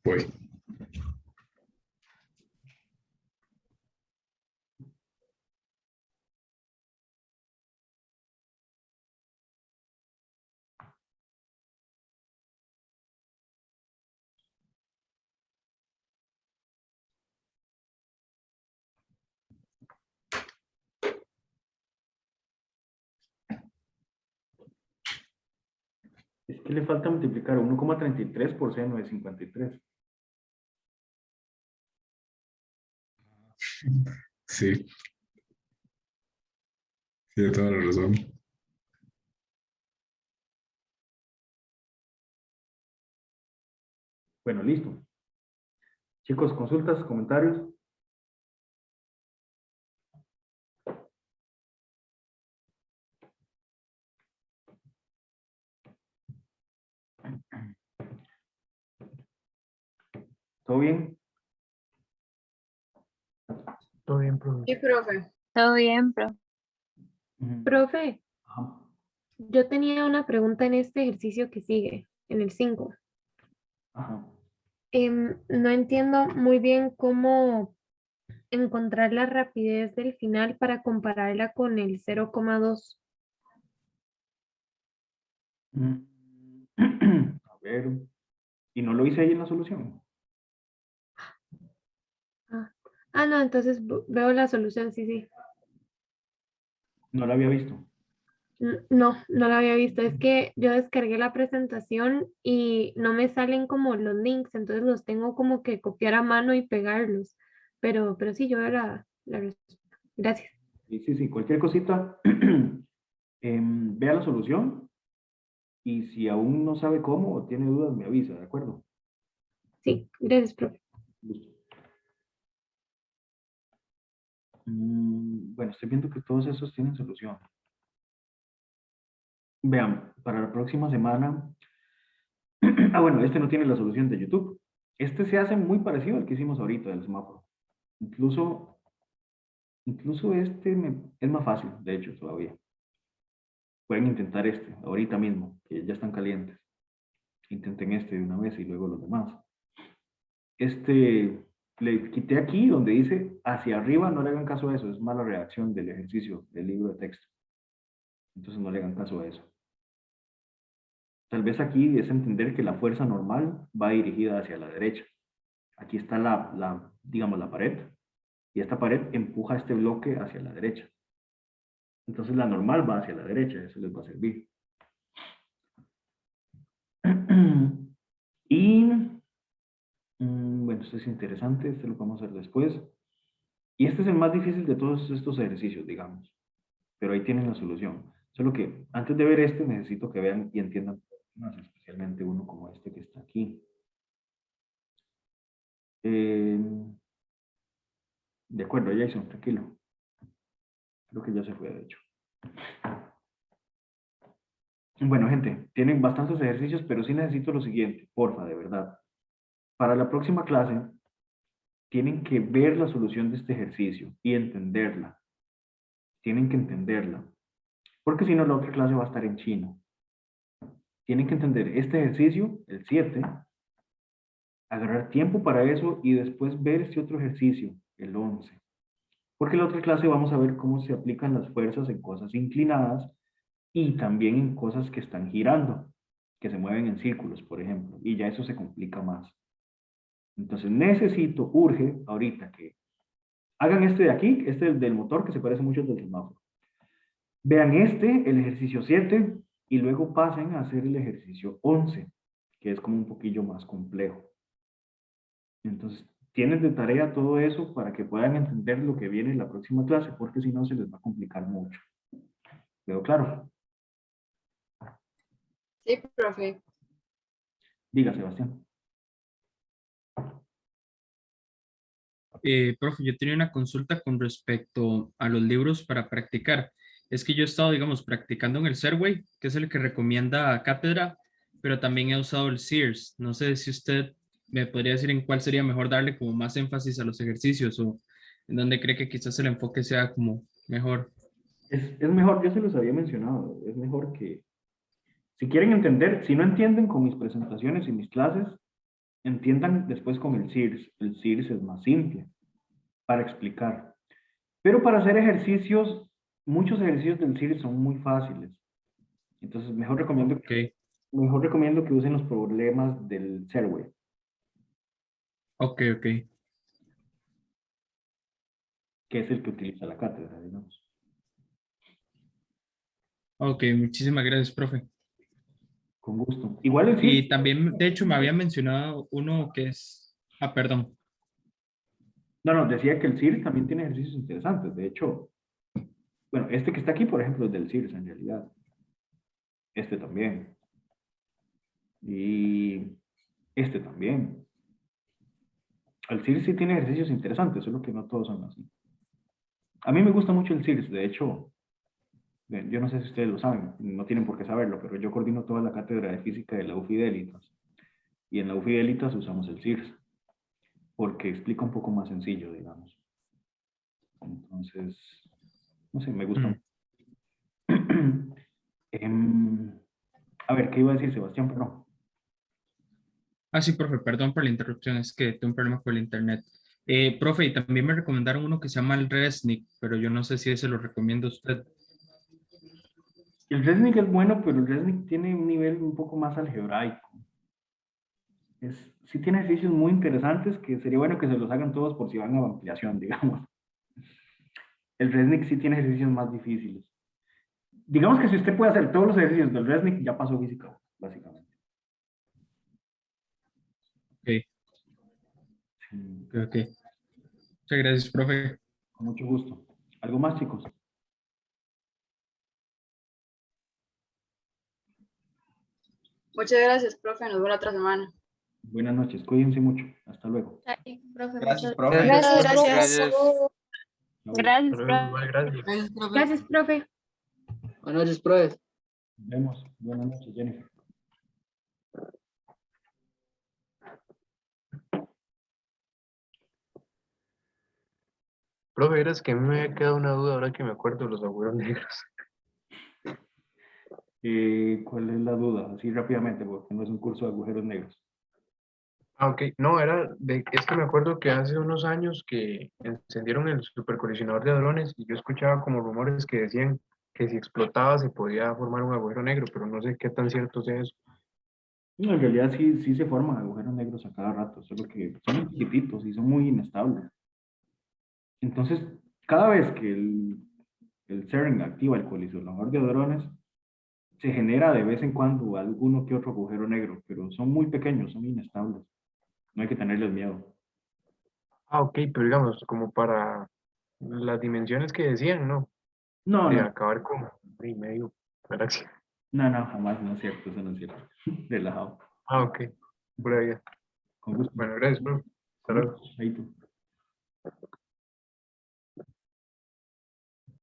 voy. Es que le falta multiplicar 1,33 por seno de 53. Sí, tiene toda la razón. Bueno, listo. Chicos, consultas, comentarios. ¿Todo bien? Todo bien, profe. Sí, profe. Todo bien, profe. Profe, Ajá. yo tenía una pregunta en este ejercicio que sigue, en el 5. Ajá. No entiendo muy bien cómo encontrar la rapidez del final para compararla con el 0,2. A ver. ¿Y no lo hice ahí en la solución? No, entonces veo la solución, sí, sí. No la había visto. No, no la había visto. Es que yo descargué la presentación y no me salen como los links, entonces los tengo como que copiar a mano y pegarlos. Pero sí, yo veo la respuesta. Gracias. Sí, sí, sí. Cualquier cosita, vea la solución y si aún no sabe cómo o tiene dudas, me avisa, ¿de acuerdo? Sí, gracias, profe. Listo. Bueno, estoy viendo que todos esos tienen solución. Vean, para la próxima semana... bueno, este no tiene la solución de YouTube. Este se hace muy parecido al que hicimos ahorita del semáforo. Incluso este es más fácil, de hecho, todavía. Pueden intentar este, ahorita mismo, que ya están calientes. Intenten este de una vez y luego los demás. Le quité aquí donde dice hacia arriba, no le hagan caso a eso, es mala redacción del ejercicio del libro de texto. Entonces no le hagan caso a eso. Tal vez aquí es entender que la fuerza normal va dirigida hacia la derecha. Aquí está digamos, la pared, y esta pared empuja este bloque hacia la derecha. Entonces la normal va hacia la derecha, eso les va a servir. Y, bueno, esto es interesante, este lo vamos a hacer después. Y este es el más difícil de todos estos ejercicios, digamos. Pero ahí tienen la solución. Solo que antes de ver este, necesito que vean y entiendan más, especialmente uno como este que está aquí. De acuerdo, Jason, tranquilo. Creo que ya se fue, de hecho. Bueno, gente, tienen bastantes ejercicios, pero sí necesito lo siguiente, porfa, de verdad. Para la próxima clase, tienen que ver la solución de este ejercicio y entenderla. Tienen que entenderla. Porque si no, la otra clase va a estar en chino. Tienen que entender este ejercicio, el 7, agarrar tiempo para eso y después ver este otro ejercicio el 11. Porque en la otra clase vamos a ver cómo se aplican las fuerzas en cosas inclinadas y también en cosas que están girando, que se mueven en círculos, por ejemplo, y ya eso se complica más. Entonces urge ahorita que hagan este de aquí, este del motor, que se parece mucho al del semáforo. Vean el ejercicio 7, y luego pasen a hacer el ejercicio 11, que es como un poquillo más complejo. Entonces, tienen de tarea todo eso para que puedan entender lo que viene en la próxima clase, porque si no se les va a complicar mucho. ¿Quedó claro? Sí, profe. Diga, Sebastián. Profe, yo tenía una consulta con respecto a los libros para practicar. Es que yo he estado, digamos, practicando en el Serway, que es el que recomienda Cátedra, pero también he usado el Sears. No sé si usted me podría decir en cuál sería mejor darle como más énfasis a los ejercicios o en dónde cree que quizás el enfoque sea como mejor. Es mejor, yo se los había mencionado, es mejor que, si quieren entender, si no entienden con mis presentaciones y mis clases, entiendan después con el Sears. El Sears es más simple para explicar. Pero para hacer ejercicios, muchos ejercicios del Sears son muy fáciles. Entonces, mejor recomiendo que usen los problemas del Serway. Ok. Que es el que utiliza la cátedra, digamos. Ok, muchísimas gracias, profe. Con gusto. Igual el Y también, de hecho, me había mencionado uno que es... Ah, perdón. No, decía que el CIRS también tiene ejercicios interesantes. De hecho, bueno, este que está aquí, por ejemplo, es del CIRS en realidad. Este también. Y este también. El CIRS sí tiene ejercicios interesantes, solo que no todos son así. A mí me gusta mucho el CIRS, de hecho, yo no sé si ustedes lo saben, no tienen por qué saberlo, pero yo coordino toda la cátedra de física de la UFidelitas. Y en la UFidelitas usamos el CIRS, porque explica un poco más sencillo, digamos. Entonces, no sé, me gusta mucho. A ver, ¿qué iba a decir Sebastián? Perdón. Ah, sí, profe, perdón por la interrupción, es que tengo un problema con el internet. Profe, y también me recomendaron uno que se llama el Resnick, pero yo no sé si ese lo recomienda usted. El Resnick es bueno, pero el Resnick tiene un nivel un poco más algebraico. Sí tiene ejercicios muy interesantes que sería bueno que se los hagan todos por si van a ampliación, digamos. El Resnick sí tiene ejercicios más difíciles. Digamos que si usted puede hacer todos los ejercicios del Resnick, ya pasó física, básicamente. Ok. Muchas gracias, profe. Con mucho gusto. ¿Algo más, chicos? Muchas gracias, profe. Nos vemos la otra semana. Buenas noches, cuídense mucho. Hasta luego. Ay, profe, Gracias, muchas profe. gracias. Gracias, Gracias, Gracias, profe. Buenas noches, profe. Nos vemos. Buenas noches, Jennifer. Profe, verás que a mí me había quedado una duda ahora que me acuerdo de los agujeros negros. ¿Cuál es la duda? Así rápidamente, porque no es un curso de agujeros negros. Ah, ok. No, es que me acuerdo que hace unos años que encendieron el supercolisionador de hadrones y yo escuchaba como rumores que decían que si explotaba se podía formar un agujero negro, pero no sé qué tan cierto sea eso. No, en realidad sí se forman agujeros negros a cada rato, solo que son muy chiquititos y son muy inestables. Entonces, cada vez que el CERN activa el colisionador de hadrones, se genera de vez en cuando alguno que otro agujero negro, pero son muy pequeños, son inestables. No hay que tenerles miedo. Ah, ok, pero digamos, como para las dimensiones que decían, ¿no? No, De no, acabar con y medio galaxia. no, jamás, no es cierto, eso no es cierto. Relajado. Ah, ok. Pura vida. Con gusto. Bueno, gracias, bro. Hasta luego. Ahí tú.